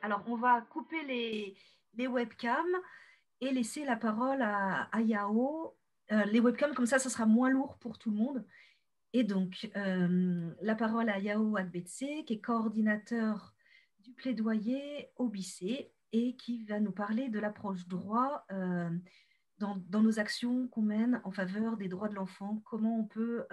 Alors, on va couper les webcams et laisser la parole à Yao. Les webcams, comme ça sera moins lourd pour tout le monde. Et donc, la parole à Yao Agbetse, qui est coordinateur du plaidoyer au BICé et qui va nous parler de l'approche droit dans nos actions qu'on mène en faveur des droits de l'enfant, comment on peut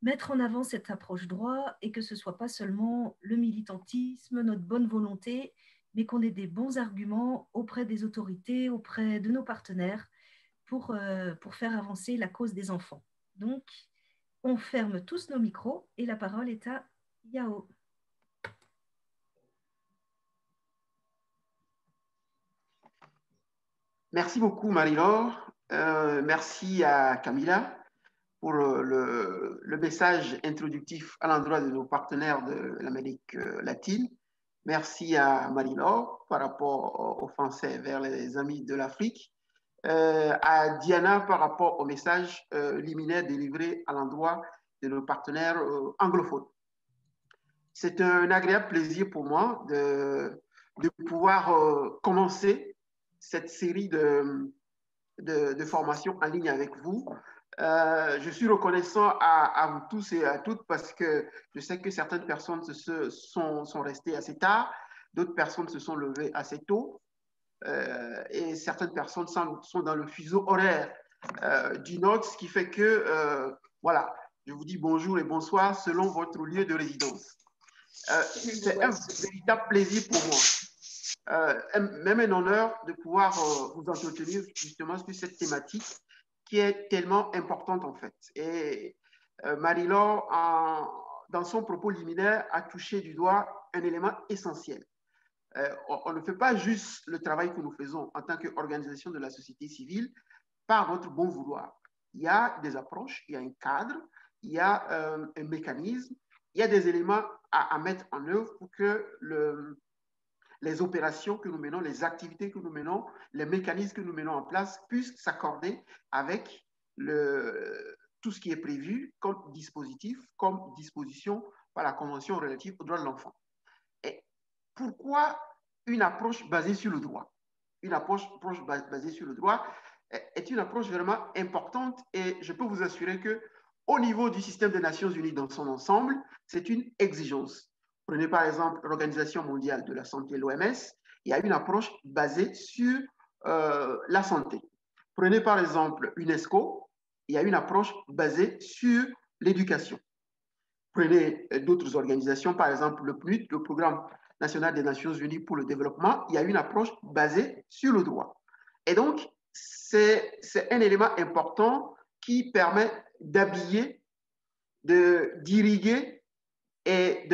mettre en avant cette approche droit et que ce soit pas seulement le militantisme, notre bonne volonté, mais qu'on ait des bons arguments auprès des autorités, auprès de nos partenaires pour faire avancer la cause des enfants. Donc, on ferme tous nos micros et la parole est à Yao. Merci beaucoup, Marie-Laure. Merci à Camilla pour le message introductif à l'endroit de nos partenaires de l'Amérique latine. Merci à Marie-Laure par rapport aux Français vers les amis de l'Afrique. À Diana par rapport au message liminaire délivré à l'endroit de nos partenaires anglophones. C'est un agréable plaisir pour moi de pouvoir commencer cette série de formations en ligne avec vous. Je suis reconnaissant à vous tous et à toutes parce que je sais que certaines personnes sont restées assez tard, d'autres personnes se sont levées assez tôt et certaines personnes sont dans le fuseau horaire du Nord, ce qui fait que, voilà, je vous dis bonjour et bonsoir selon votre lieu de résidence. C'est un véritable plaisir pour moi même un honneur de pouvoir vous entretenir justement sur cette thématique qui est tellement importante en fait. Et Marie-Laure, dans son propos liminaire, a touché du doigt un élément essentiel. On ne fait pas juste le travail que nous faisons en tant qu'organisation de la société civile par notre bon vouloir. Il y a des approches, il y a un cadre, il y a un mécanisme, il y a des éléments à mettre en œuvre pour que les opérations que nous menons, les activités que nous menons, les mécanismes que nous menons en place puissent s'accorder avec tout ce qui est prévu comme dispositif, comme disposition par la Convention relative aux droits de l'enfant. Et pourquoi une approche basée sur le droit? Une approche basée sur le droit est une approche vraiment importante et je peux vous assurer que au niveau du système des Nations Unies dans son ensemble, c'est une exigence. Prenez par exemple l'Organisation mondiale de la santé, l'OMS, il y a une approche basée sur la santé. Prenez par exemple l'UNESCO, il y a une approche basée sur l'éducation. Prenez d'autres organisations, par exemple le PNUD, le Programme national des Nations Unies pour le développement, il y a une approche basée sur le droit. Et donc, c'est un élément important qui permet d'habiller, d'irriguer et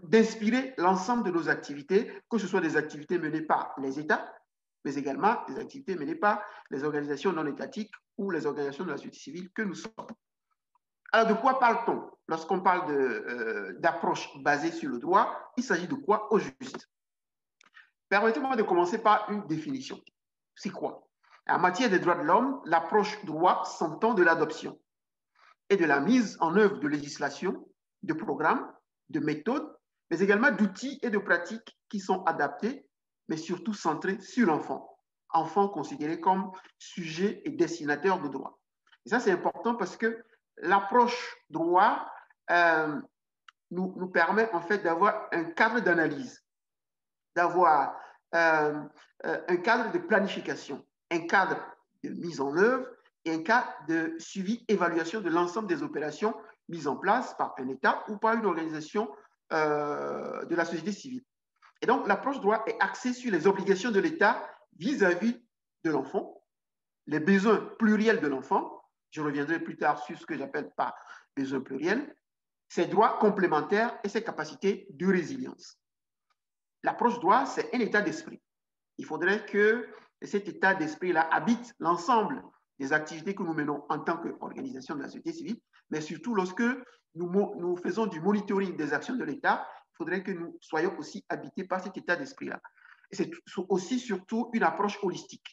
d'inspirer l'ensemble de nos activités, que ce soit des activités menées par les États, mais également des activités menées par les organisations non étatiques ou les organisations de la société civile que nous sommes. Alors, de quoi parle-t-on lorsqu'on parle d'approche basée sur le droit? Il s'agit de quoi au juste? Permettez-moi de commencer par une définition. C'est quoi? En matière des droits de l'homme, l'approche droit s'entend de l'adoption et de la mise en œuvre de législation, de programmes, de méthodes, mais également d'outils et de pratiques qui sont adaptés, mais surtout centrés sur l'enfant. Enfant considéré comme sujet et destinataire de droit. Et ça, c'est important parce que l'approche droit nous permet en fait d'avoir un cadre d'analyse, d'avoir un cadre de planification, un cadre de mise en œuvre et un cadre de suivi, évaluation de l'ensemble des opérations mises en place par un État ou par une organisation de la société civile. Et donc, l'approche droit est axée sur les obligations de l'État vis-à-vis de l'enfant, les besoins pluriels de l'enfant. Je reviendrai plus tard sur ce que j'appelle par besoins pluriels, ses droits complémentaires et ses capacités de résilience. L'approche droit, c'est un état d'esprit. Il faudrait que cet état d'esprit-là habite l'ensemble des activités que nous menons en tant qu'organisation de la société civile, mais surtout lorsque nous faisons du monitoring des actions de l'État, il faudrait que nous soyons aussi habités par cet état d'esprit-là. Et c'est aussi surtout une approche holistique,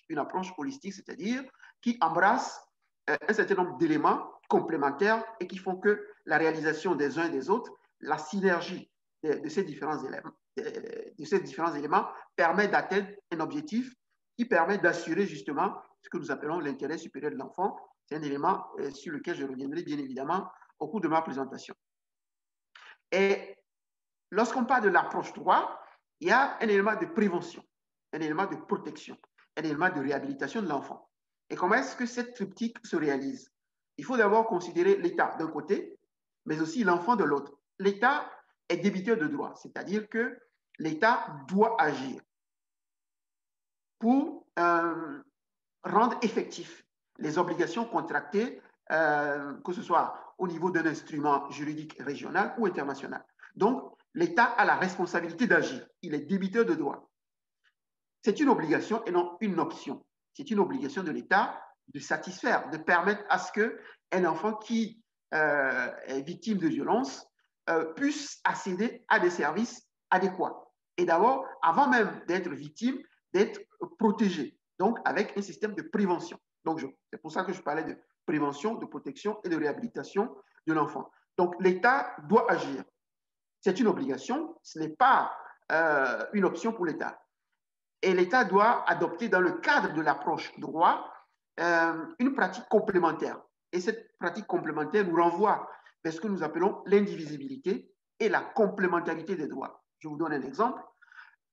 c'est-à-dire qui embrasse un certain nombre d'éléments complémentaires et qui font que la réalisation des uns et des autres, la synergie de ces différents de ces différents éléments permet d'atteindre un objectif qui permet d'assurer justement ce que nous appelons l'intérêt supérieur de l'enfant. C'est un élément sur lequel je reviendrai bien évidemment au cours de ma présentation. Et lorsqu'on parle de l'approche droit, il y a un élément de prévention, un élément de protection, un élément de réhabilitation de l'enfant. Et comment est-ce que cette triptyque se réalise? Il faut d'abord considérer l'État d'un côté, mais aussi l'enfant de l'autre. L'État est débiteur de droit, c'est-à-dire que l'État doit agir pour rendre effectif les obligations contractées, que ce soit au niveau d'un instrument juridique régional ou international. Donc, l'État a la responsabilité d'agir. Il est débiteur de droit. C'est une obligation et non une option. C'est une obligation de l'État de satisfaire, de permettre à ce qu'un enfant qui est victime de violence puisse accéder à des services adéquats. Et d'abord, avant même d'être victime, d'être protégé. Donc, avec un système de prévention. Donc, c'est pour ça que je parlais de prévention, de protection et de réhabilitation de l'enfant. Donc, l'État doit agir. C'est une obligation, ce n'est pas une option pour l'État. Et l'État doit adopter dans le cadre de l'approche droit une pratique complémentaire. Et cette pratique complémentaire nous renvoie vers ce que nous appelons l'indivisibilité et la complémentarité des droits. Je vous donne un exemple.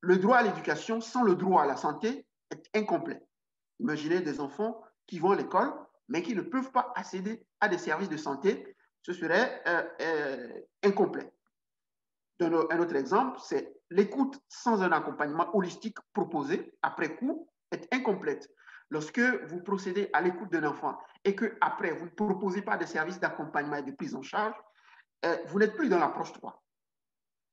Le droit à l'éducation sans le droit à la santé est incomplet. Imaginez des enfants qui vont à l'école, mais qui ne peuvent pas accéder à des services de santé. Ce serait incomplet. Un autre exemple, c'est l'écoute sans un accompagnement holistique proposé après coup est incomplète. Lorsque vous procédez à l'écoute d'un enfant et qu'après vous ne proposez pas de services d'accompagnement et de prise en charge, vous n'êtes plus dans l'approche 3.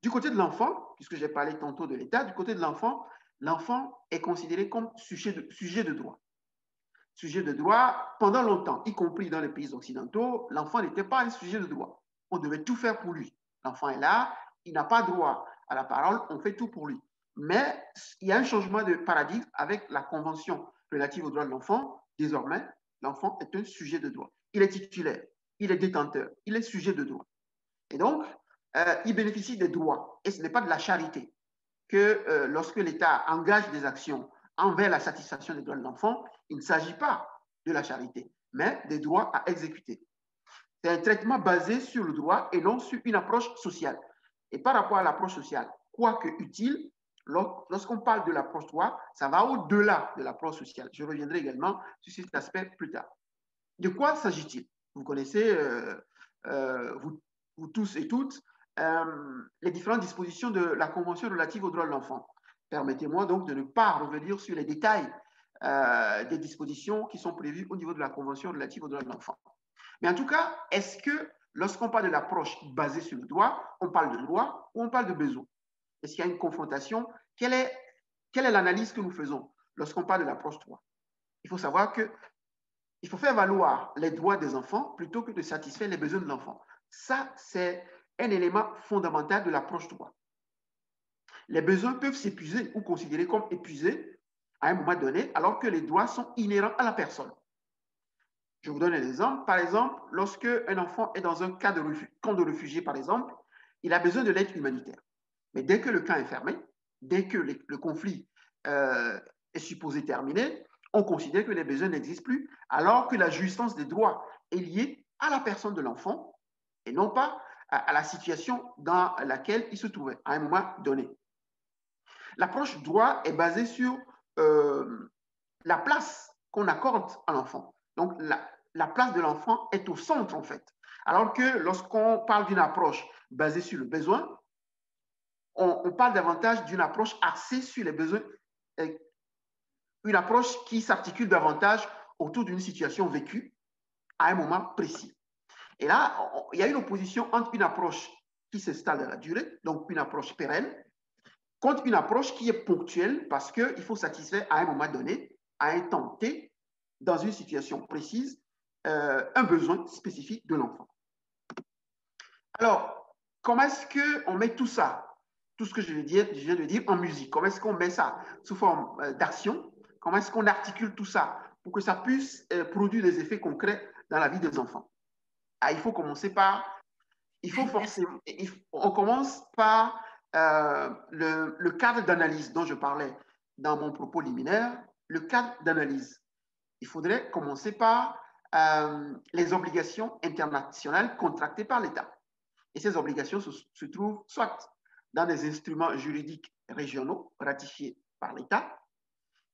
Du côté de l'enfant, puisque j'ai parlé tantôt de l'État, du côté de l'enfant, l'enfant est considéré comme sujet de droit. Sujet de droit, pendant longtemps, y compris dans les pays occidentaux, l'enfant n'était pas un sujet de droit. On devait tout faire pour lui. L'enfant est là, il n'a pas droit à la parole, on fait tout pour lui. Mais il y a un changement de paradigme avec la Convention relative aux droits de l'enfant. Désormais, l'enfant est un sujet de droit. Il est titulaire, il est détenteur, il est sujet de droit. Et donc, il bénéficie des droits. Et ce n'est pas de la charité que lorsque l'État engage des actions envers la satisfaction des droits de l'enfant, il ne s'agit pas de la charité, mais des droits à exécuter. C'est un traitement basé sur le droit et non sur une approche sociale. Et par rapport à l'approche sociale, quoique utile, lorsqu'on parle de l'approche droit, ça va au-delà de l'approche sociale. Je reviendrai également sur cet aspect plus tard. De quoi s'agit-il? Vous connaissez, vous tous et toutes, les différentes dispositions de la Convention relative aux droits de l'enfant. Permettez-moi donc de ne pas revenir sur les détails des dispositions qui sont prévues au niveau de la Convention relative aux droits de l'enfant. Mais en tout cas, est-ce que lorsqu'on parle de l'approche basée sur le droit, on parle de droit ou on parle de besoin? Est-ce qu'il y a une confrontation? Quelle est l'analyse que nous faisons lorsqu'on parle de l'approche droit? Il faut savoir qu'il faut faire valoir les droits des enfants plutôt que de satisfaire les besoins de l'enfant. Ça, c'est un élément fondamental de l'approche droit. Les besoins peuvent s'épuiser ou considérés comme épuisés à un moment donné, alors que les droits sont inhérents à la personne. Je vous donne un exemple. Par exemple, lorsque un enfant est dans un camp de réfugiés, par exemple, il a besoin de l'aide humanitaire. Mais dès que le camp est fermé, dès que le conflit est supposé terminer, on considère que les besoins n'existent plus, alors que la jouissance des droits est liée à la personne de l'enfant et non pas à la situation dans laquelle il se trouvait à un moment donné. L'approche droit est basée sur la place qu'on accorde à l'enfant. Donc, la place de l'enfant est au centre, en fait. Alors que lorsqu'on parle d'une approche basée sur le besoin, on parle davantage d'une approche axée sur les besoins, une approche qui s'articule davantage autour d'une situation vécue à un moment précis. Et là, il y a une opposition entre une approche qui s'installe dans la durée, donc une approche pérenne, contre une approche qui est ponctuelle parce qu'il faut satisfaire à un moment donné, à un temps T, dans une situation précise, un besoin spécifique de l'enfant. Alors, comment est-ce qu'on met tout ça, tout ce que je viens de dire en musique? Comment est-ce qu'on met ça sous forme d'action? Comment est-ce qu'on articule tout ça pour que ça puisse produire des effets concrets dans la vie des enfants? Il faut commencer par, on commence par le cadre d'analyse dont je parlais dans mon propos liminaire, le cadre d'analyse. Il faudrait commencer par les obligations internationales contractées par l'État. Et ces obligations se trouvent soit dans des instruments juridiques régionaux ratifiés par l'État.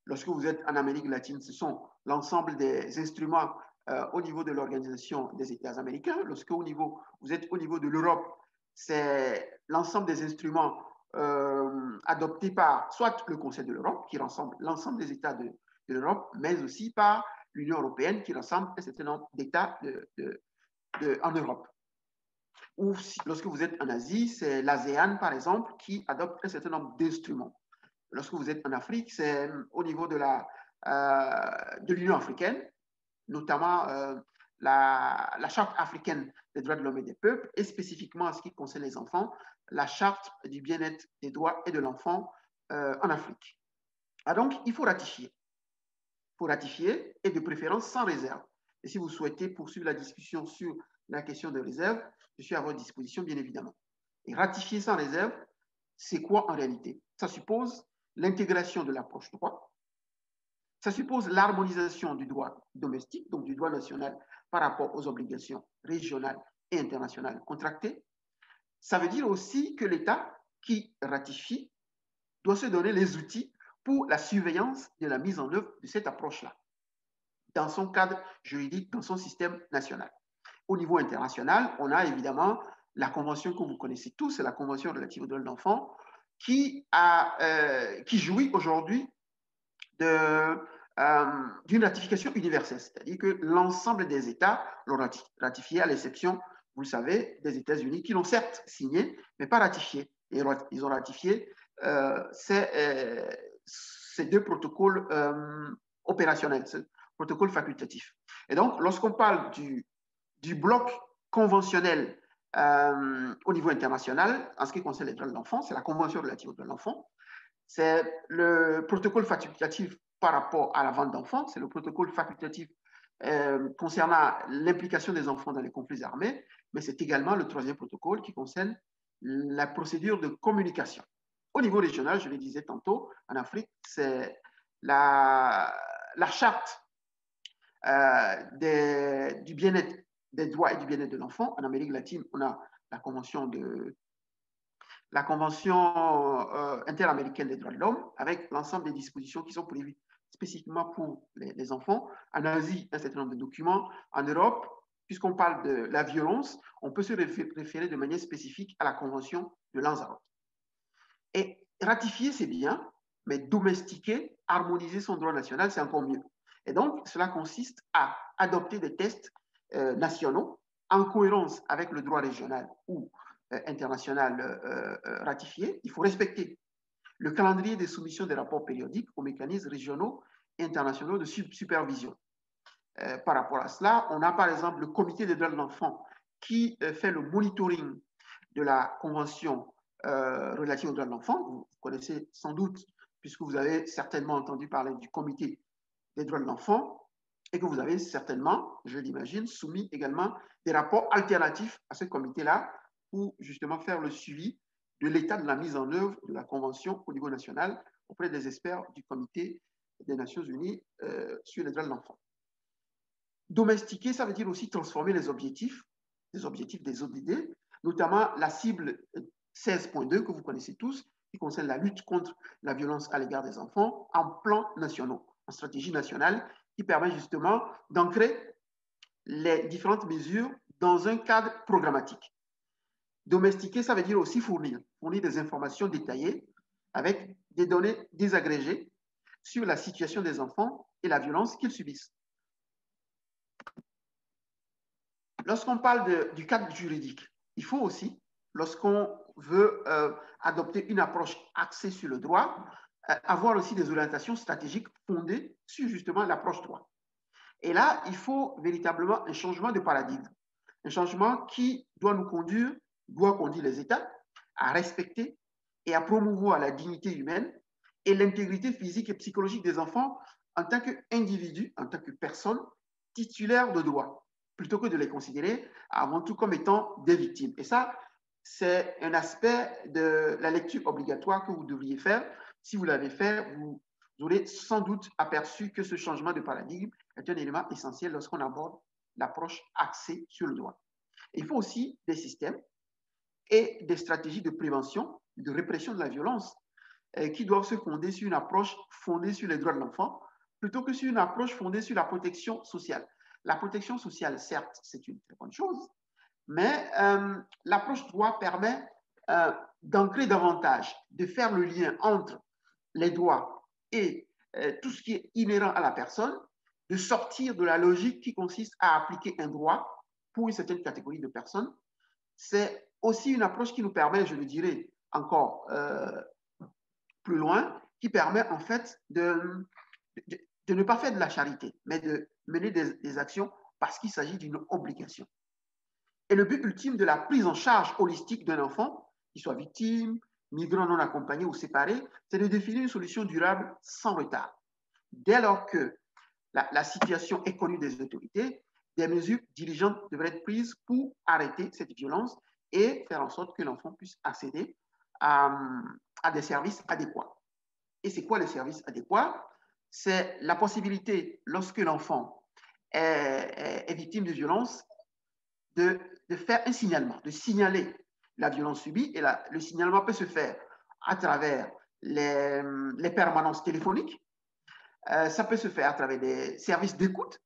Lorsque vous êtes en Amérique latine, ce sont l'ensemble des instruments au niveau de l'Organisation des États américains. Lorsque vous êtes au niveau de l'Europe, c'est l'ensemble des instruments adoptés par soit le Conseil de l'Europe, qui rassemble l'ensemble des États de l'Europe, mais aussi par l'Union européenne, qui rassemble un certain nombre d'États en Europe. Ou lorsque vous êtes en Asie, c'est l'ASEAN, par exemple, qui adopte un certain nombre d'instruments. Lorsque vous êtes en Afrique, c'est au niveau de l'Union africaine, notamment la Charte africaine des droits de l'homme et des peuples, et spécifiquement en ce qui concerne les enfants, la Charte du bien-être des droits et de l'enfant en Afrique. Ah, donc, il faut ratifier. Il faut ratifier, et de préférence sans réserve. Et si vous souhaitez poursuivre la discussion sur la question de réserve, je suis à votre disposition, bien évidemment. Et ratifier sans réserve, c'est quoi en réalité? Ça suppose l'intégration de l'approche droit. Ça suppose l'harmonisation du droit domestique, donc du droit national, par rapport aux obligations régionales et internationales contractées. Ça veut dire aussi que l'État qui ratifie doit se donner les outils pour la surveillance de la mise en œuvre de cette approche-là, dans son cadre juridique, dans son système national. Au niveau international, on a évidemment la convention que vous connaissez tous, c'est la convention relative aux droits de l'enfant, qui jouit aujourd'hui d'une ratification universelle, c'est-à-dire que l'ensemble des États l'ont ratifié, à l'exception, vous le savez, des États-Unis, qui l'ont certes signé, mais pas ratifié. Et ils ont ratifié ces deux protocoles opérationnels, ce protocole facultatif. Et donc, lorsqu'on parle du bloc conventionnel au niveau international, en ce qui concerne les droits de l'enfant, c'est la Convention relative aux droits de l'enfant. C'est le protocole facultatif par rapport à la vente d'enfants, c'est le protocole facultatif concernant l'implication des enfants dans les conflits armés, mais c'est également le troisième protocole qui concerne la procédure de communication. Au niveau régional, je le disais tantôt, en Afrique, c'est la charte du bien-être des droits et du bien-être de l'enfant. En Amérique latine, on a la Convention interaméricaine des droits de l'homme, avec l'ensemble des dispositions qui sont prévues spécifiquement pour les enfants. En Asie, un certain nombre de documents. En Europe, puisqu'on parle de la violence, on peut se référer de manière spécifique à la Convention de Lanzarote. Et ratifier, c'est bien, mais domestiquer, harmoniser son droit national, c'est encore mieux. Et donc, cela consiste à adopter des tests nationaux en cohérence avec le droit régional ou international ratifié. Il faut respecter le calendrier des soumissions des rapports périodiques aux mécanismes régionaux et internationaux de supervision. Par rapport à cela, on a par exemple le comité des droits de l'enfant qui fait le monitoring de la Convention relative aux droits de l'enfant. Vous connaissez sans doute, puisque vous avez certainement entendu parler du comité des droits de l'enfant et que vous avez certainement, je l'imagine, soumis également des rapports alternatifs à ce comité-là pour justement faire le suivi de l'état de la mise en œuvre de la Convention au niveau national auprès des experts du Comité des Nations Unies sur les droits de l'enfant. Domestiquer, ça veut dire aussi transformer les objectifs des ODD, notamment la cible 16.2 que vous connaissez tous, qui concerne la lutte contre la violence à l'égard des enfants, en plans nationaux, en stratégie nationale, qui permet justement d'ancrer les différentes mesures dans un cadre programmatique. Domestiquer, ça veut dire aussi fournir des informations détaillées avec des données désagrégées sur la situation des enfants et la violence qu'ils subissent. Lorsqu'on parle du cadre juridique, il faut aussi, lorsqu'on veut adopter une approche axée sur le droit, avoir aussi des orientations stratégiques fondées sur justement l'approche droit. Et là, il faut véritablement un changement de paradigme, un changement qui doit conduire les États à respecter et à promouvoir la dignité humaine et l'intégrité physique et psychologique des enfants en tant qu'individus, en tant que personnes titulaires de droits, plutôt que de les considérer avant tout comme étant des victimes. Et ça, c'est un aspect de la lecture obligatoire que vous devriez faire. Si vous l'avez fait, vous aurez sans doute aperçu que ce changement de paradigme est un élément essentiel lorsqu'on aborde l'approche axée sur le droit. Il faut aussi des systèmes et des stratégies de prévention, de répression de la violence qui doivent se fonder sur une approche fondée sur les droits de l'enfant plutôt que sur une approche fondée sur la protection sociale. La protection sociale, certes, c'est une très bonne chose, mais l'approche droit permet d'ancrer davantage, de faire le lien entre les droits et tout ce qui est inhérent à la personne, de sortir de la logique qui consiste à appliquer un droit pour une certaine catégorie de personnes. C'est aussi une approche qui nous permet, je le dirais encore plus loin, qui permet en fait de ne pas faire de la charité, mais de mener des actions parce qu'il s'agit d'une obligation. Et le but ultime de la prise en charge holistique d'un enfant, qu'il soit victime, migrant non accompagné ou séparé, c'est de définir une solution durable sans retard. Dès lors que la situation est connue des autorités, des mesures dirigeantes devraient être prises pour arrêter cette violence et faire en sorte que l'enfant puisse accéder à des services adéquats. Et c'est quoi les services adéquats? C'est la possibilité, lorsque l'enfant est victime de violence, de faire un signalement, de signaler la violence subie. Et le signalement peut se faire à travers les permanences téléphoniques, ça peut se faire à travers des services d'écoute,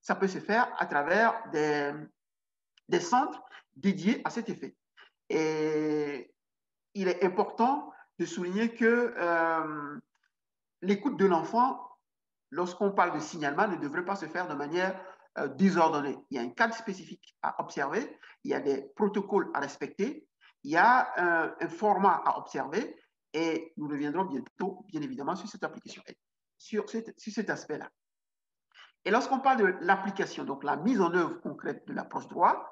ça peut se faire à travers des centres dédiés à cet effet. Et il est important de souligner que l'écoute de l'enfant, lorsqu'on parle de signalement, ne devrait pas se faire de manière désordonnée. Il y a un cadre spécifique à observer, il y a des protocoles à respecter, il y a un format à observer et nous reviendrons bientôt, bien évidemment, sur cette application, sur cet aspect-là. Et lorsqu'on parle de l'application, donc la mise en œuvre concrète de l'approche droit,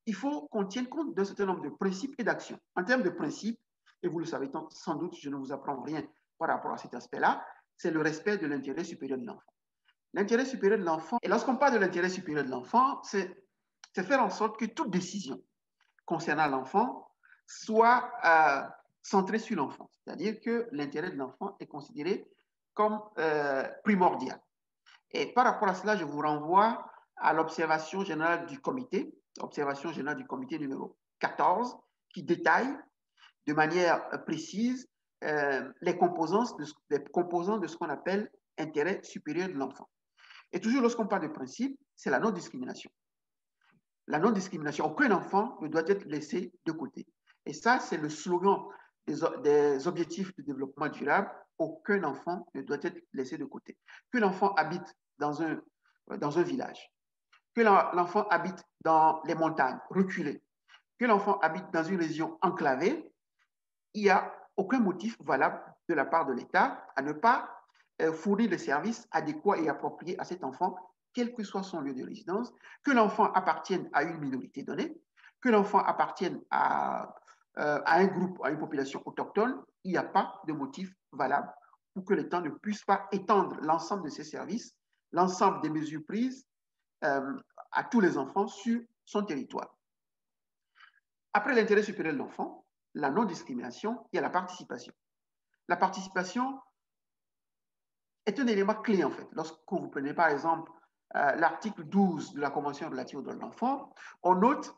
il faut qu'on tienne compte d'un certain nombre de principes et d'actions. En termes de principes, et vous le savez sans doute, je ne vous apprends rien par rapport à cet aspect-là, c'est le respect de l'intérêt supérieur de l'enfant. L'intérêt supérieur de l'enfant, et lorsqu'on parle de l'intérêt supérieur de l'enfant, c'est faire en sorte que toute décision concernant l'enfant soit centrée sur l'enfant. C'est-à-dire que l'intérêt de l'enfant est considéré comme primordial. Et par rapport à cela, je vous renvoie à l'observation générale du comité, observation générale du comité numéro 14, qui détaille de manière précise les composants de ce qu'on appelle intérêt supérieur de l'enfant. Et toujours lorsqu'on parle de principe, c'est la non-discrimination. La non-discrimination, aucun enfant ne doit être laissé de côté. Et ça, c'est le slogan des objectifs de développement durable. Aucun enfant ne doit être laissé de côté. Que l'enfant habite dans un village, que l'enfant habite dans les montagnes reculées, que l'enfant habite dans une région enclavée, il n'y a aucun motif valable de la part de l'État à ne pas fournir les services adéquats et appropriés à cet enfant, quel que soit son lieu de résidence, que l'enfant appartienne à une minorité donnée, que l'enfant appartienne à un groupe, à une population autochtone, il n'y a pas de motif valable pour que l'État ne puisse pas étendre l'ensemble de ses services, l'ensemble des mesures prises à tous les enfants sur son territoire. Après l'intérêt supérieur de l'enfant, la non-discrimination, il y a la participation. La participation est un élément clé, en fait. Lorsque vous prenez, par exemple, l'article 12 de la Convention relative aux droits de l'enfant, on note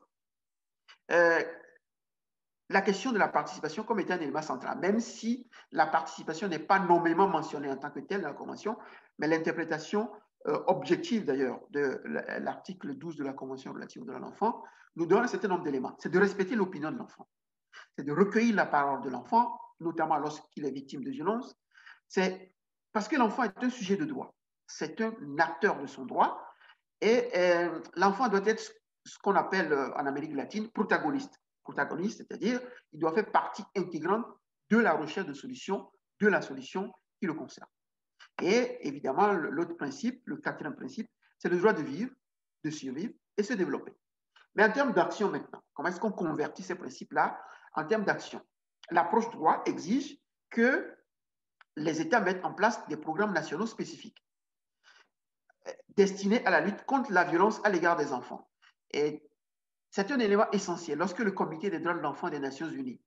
la question de la participation comme étant un élément central, même si la participation n'est pas nommément mentionnée en tant que telle dans la Convention, mais l'interprétation objective, d'ailleurs, de l'article 12 de la Convention relative aux droits de l'enfant nous donne un certain nombre d'éléments. C'est de respecter l'opinion de l'enfant. C'est de recueillir la parole de l'enfant, notamment lorsqu'il est victime de violence. C'est parce que l'enfant est un sujet de droit. C'est un acteur de son droit. Et l'enfant doit être ce qu'on appelle en Amérique latine protagoniste. Protagoniste, c'est-à-dire il doit faire partie intégrante de la recherche de solutions, de la solution qui le concerne. Et évidemment, l'autre principe, le quatrième principe, c'est le droit de vivre, de survivre et se développer. Mais en termes d'action maintenant, comment est-ce qu'on convertit ces principes-là en termes d'action? L'approche droit exige que les États mettent en place des programmes nationaux spécifiques destinés à la lutte contre la violence à l'égard des enfants. Et C'est un élément essentiel. Lorsque le Comité des droits de l'enfant des Nations Unies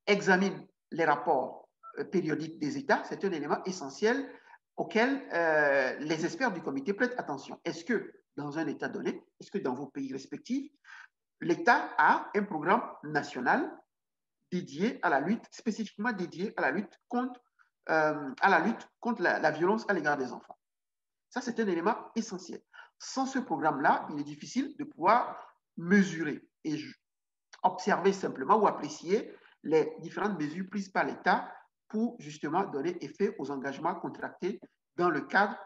examine les rapports périodiques des États, c'est un élément essentiel auquel les experts du comité prêtent attention. Est-ce que dans un État donné, est-ce que dans vos pays respectifs, l'État a un programme national dédié à la lutte, spécifiquement dédié à la lutte contre, la violence à l'égard des enfants? Ça, c'est un élément essentiel. Sans ce programme-là, il est difficile de pouvoir mesurer et observer simplement ou apprécier les différentes mesures prises par l'État pour justement donner effet aux engagements contractés dans le cadre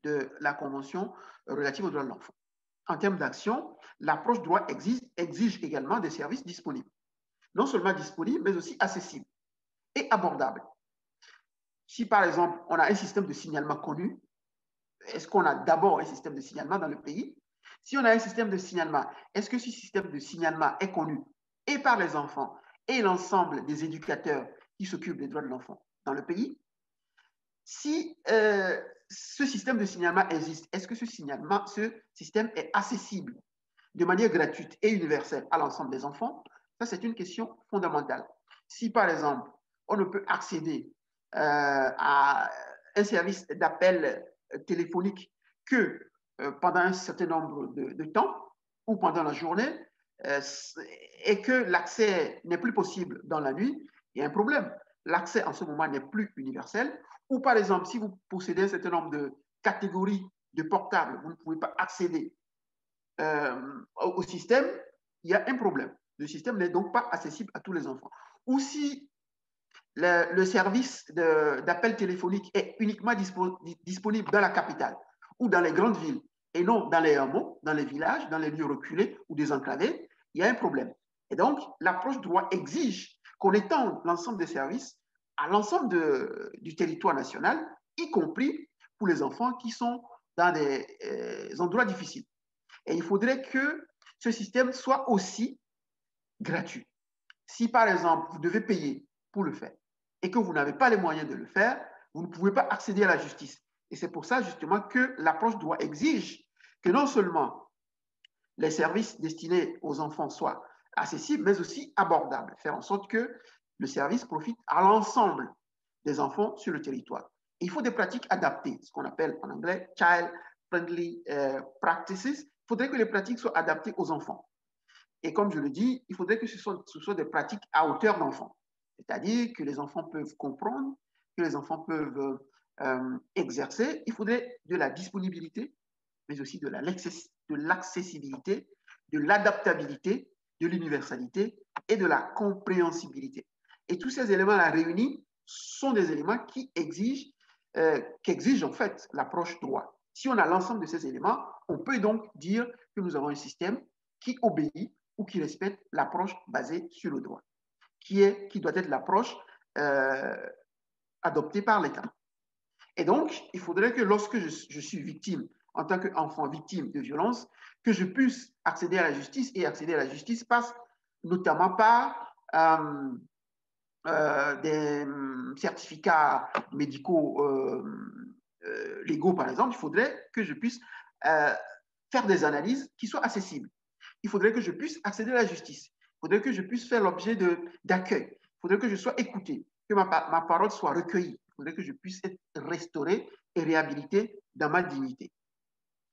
de la Convention relative aux droits de l'enfant. En termes d'action, l'approche droit exige également des services disponibles. Non seulement disponibles, mais aussi accessibles et abordables. Si par exemple, on a un système de signalement connu, est-ce qu'on a d'abord un système de signalement dans le pays? Si on a un système de signalement, est-ce que ce système de signalement est connu et par les enfants et l'ensemble des éducateurs qui s'occupent des droits de l'enfant dans le pays? Si ce système de signalement existe, est-ce que ce système est accessible de manière gratuite et universelle à l'ensemble des enfants? Ça, c'est une question fondamentale. Si, par exemple, on ne peut accéder à un service d'appel téléphonique que pendant un certain nombre de temps ou pendant la journée et que l'accès n'est plus possible dans la nuit, il y a un problème. L'accès en ce moment n'est plus universel. Ou par exemple, si vous possédez un certain nombre de catégories de portables, vous ne pouvez pas accéder au système, il y a un problème. Le système n'est donc pas accessible à tous les enfants. Ou si le service d'appel téléphonique est uniquement disponible dans la capitale ou dans les grandes villes et non dans les hameaux, dans les villages, dans les lieux reculés ou désenclavés, il y a un problème. Et donc, l'approche droit exige qu'on étende l'ensemble des services à l'ensemble du territoire national, y compris pour les enfants qui sont dans des endroits difficiles. Et il faudrait que ce système soit aussi gratuit. Si, par exemple, vous devez payer pour le faire et que vous n'avez pas les moyens de le faire, vous ne pouvez pas accéder à la justice. Et c'est pour ça, justement, que l'approche droit exige que non seulement les services destinés aux enfants soient accessibles, mais aussi abordables. Faire en sorte que le service profite à l'ensemble des enfants sur le territoire. Et il faut des pratiques adaptées, ce qu'on appelle en anglais child-friendly practices. Il faudrait que les pratiques soient adaptées aux enfants. Et comme je le dis, il faudrait que ce soit des pratiques à hauteur d'enfant. C'est-à-dire que les enfants peuvent comprendre, que les enfants peuvent exercer. Il faudrait de la disponibilité, mais aussi de l'accessibilité, de l'adaptabilité, de l'universalité et de la compréhensibilité. Et tous ces éléments-là réunis sont des éléments qui exigent en fait l'approche droit. Si on a l'ensemble de ces éléments, on peut donc dire que nous avons un système qui obéit ou qui respecte l'approche basée sur le droit, qui doit être l'approche adoptée par l'État. Et donc, il faudrait que lorsque je suis victime, en tant qu'enfant victime de violence, que je puisse accéder à la justice, et accéder à la justice passe notamment par des certificats médicaux légaux, par exemple. Il faudrait que je puisse faire des analyses qui soient accessibles. Il faudrait que je puisse accéder à la justice. Il faudrait que je puisse faire l'objet d'accueil. Il faudrait que je sois écouté, que ma parole soit recueillie. Il faudrait que je puisse être restauré et réhabilité dans ma dignité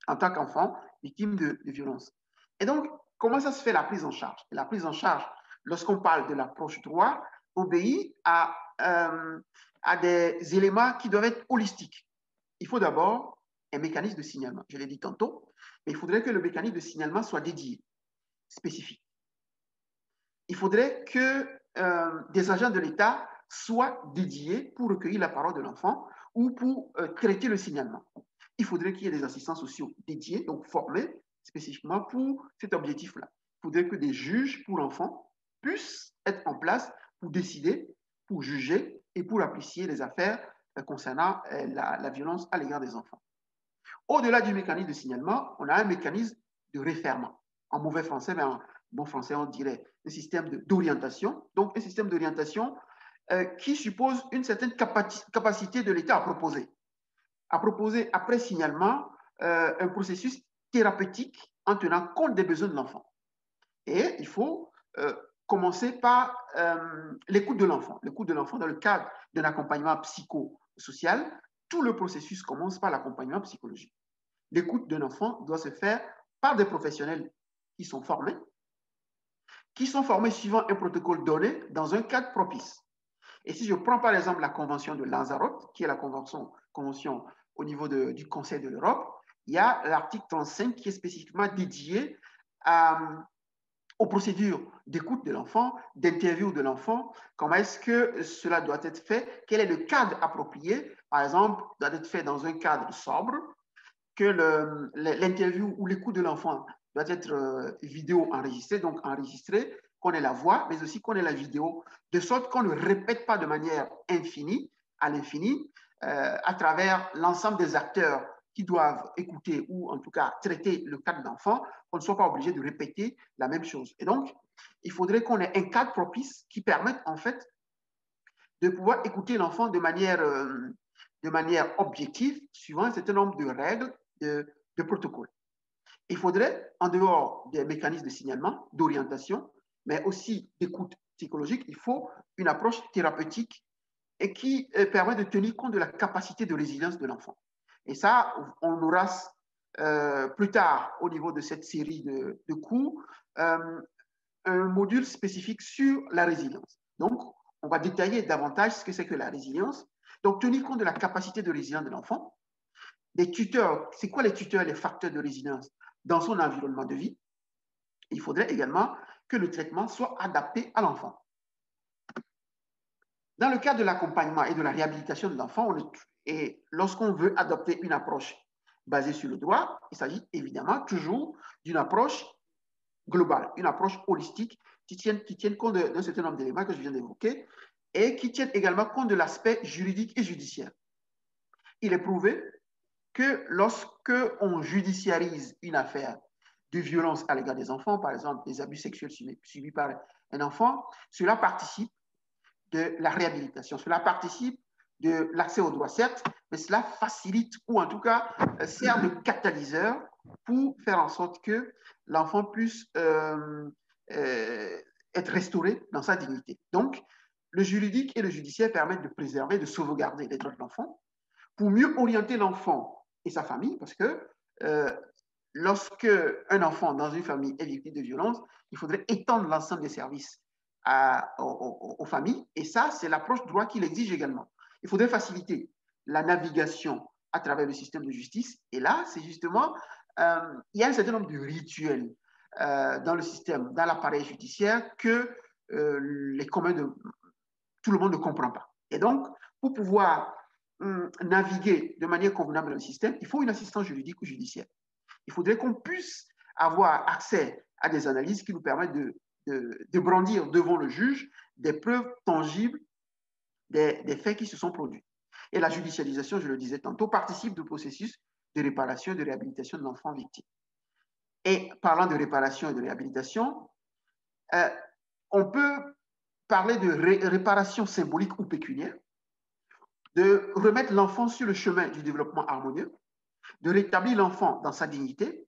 en tant qu'enfant victime de violence. Et donc, comment ça se fait la prise en charge? Et la prise en charge, lorsqu'on parle de l'approche droit, obéit à des éléments qui doivent être holistiques. Il faut d'abord un mécanisme de signalement. Je l'ai dit tantôt, mais il faudrait que le mécanisme de signalement soit dédié, spécifique. Il faudrait que des agents de l'État soient dédiés pour recueillir la parole de l'enfant ou pour traiter le signalement. Il faudrait qu'il y ait des assistants sociaux dédiés, donc formés spécifiquement pour cet objectif-là. Il faudrait que des juges pour l'enfant puissent être en place pour décider, pour juger et pour apprécier les affaires concernant la violence à l'égard des enfants. Au-delà du mécanisme de signalement, on a un mécanisme de réfèrement. En mauvais français, mais en bon français, on dirait un système d'orientation. Donc, un système d'orientation qui suppose une certaine capacité de l'État à proposer après signalement un processus thérapeutique en tenant compte des besoins de l'enfant. Et il faut commencer par l'écoute de l'enfant. L'écoute de l'enfant dans le cadre d'un accompagnement psychosocial. Tout le processus commence par l'accompagnement psychologique. L'écoute d'un enfant doit se faire par des professionnels qui sont formés suivant un protocole donné dans un cadre propice. Et si je prends par exemple la convention de Lanzarote, qui est la convention au niveau du Conseil de l'Europe, il y a l'article 35 qui est spécifiquement dédié aux procédures d'écoute de l'enfant, d'interview de l'enfant, comment est-ce que cela doit être fait, quel est le cadre approprié, par exemple, doit être fait dans un cadre sobre, que l'interview ou l'écoute de l'enfant doit être vidéo enregistrée, donc enregistrée, qu'on ait la voix, mais aussi qu'on ait la vidéo, de sorte qu'on ne répète pas de manière infinie, à l'infini, à travers l'ensemble des acteurs qui doivent écouter ou en tout cas traiter le cadre d'enfant, qu'on ne soit pas obligé de répéter la même chose. Et donc, il faudrait qu'on ait un cadre propice qui permette en fait de pouvoir écouter l'enfant de manière objective, suivant un certain nombre de règles, de protocoles. Il faudrait, en dehors des mécanismes de signalement, d'orientation, mais aussi d'écoute psychologique, il faut une approche thérapeutique et qui permet de tenir compte de la capacité de résilience de l'enfant. Et ça, on aura plus tard, au niveau de cette série de cours, un module spécifique sur la résilience. Donc, on va détailler davantage ce que c'est que la résilience. Donc, tenir compte de la capacité de résilience de l'enfant. Des tuteurs, c'est quoi les tuteurs, les facteurs de résilience dans son environnement de vie? Il faudrait également que le traitement soit adapté à l'enfant. Dans le cadre de l'accompagnement et de la réhabilitation de l'enfant, et lorsqu'on veut adopter une approche basée sur le droit, il s'agit évidemment toujours d'une approche globale, une approche holistique qui tienne compte d'un certain nombre d'éléments que je viens d'évoquer et qui tienne également compte de l'aspect juridique et judiciaire. Il est prouvé que lorsque on judiciarise une affaire de violence à l'égard des enfants, par exemple des abus sexuels subis par un enfant, cela participe de la réhabilitation, cela participe de l'accès aux droits, certes, mais cela facilite ou en tout cas sert de catalyseur pour faire en sorte que l'enfant puisse être restauré dans sa dignité. Donc, le juridique et le judiciaire permettent de préserver, de sauvegarder les droits de l'enfant pour mieux orienter l'enfant et sa famille, parce que lorsque un enfant dans une famille est victime de violence, il faudrait étendre l'ensemble des services aux familles, et ça, c'est l'approche droit qui l'exige également. Il faudrait faciliter la navigation à travers le système de justice, et là, c'est justement, il y a un certain nombre de rituels dans le système, dans l'appareil judiciaire que les communs de tout le monde ne comprend pas. Et donc, pour pouvoir naviguer de manière convenable dans le système, il faut une assistance juridique ou judiciaire. Il faudrait qu'on puisse avoir accès à des analyses qui nous permettent de brandir devant le juge des preuves tangibles des faits qui se sont produits. Et la judicialisation, je le disais tantôt, participe du processus de réparation et de réhabilitation de l'enfant victime. Et parlant de réparation et de réhabilitation, on peut parler de réparation symbolique ou pécuniaire, de remettre l'enfant sur le chemin du développement harmonieux, de rétablir l'enfant dans sa dignité,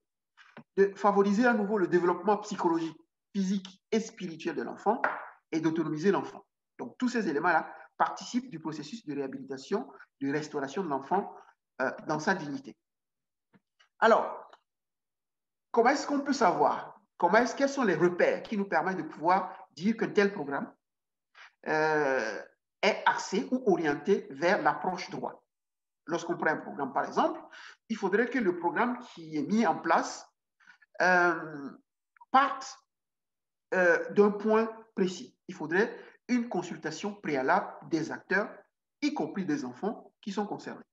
de favoriser à nouveau le développement psychologique, physique et spirituel de l'enfant et d'autonomiser l'enfant. Donc, tous ces éléments-là participent du processus de réhabilitation, de restauration de l'enfant dans sa dignité. Alors, comment est-ce qu'on peut savoir? Quels sont les repères qui nous permettent de pouvoir dire que tel programme est axé ou orienté vers l'approche droit? Lorsqu'on prend un programme, par exemple, il faudrait que le programme qui est mis en place parte d'un point précis. Il faudrait une consultation préalable des acteurs, y compris des enfants qui sont concernés.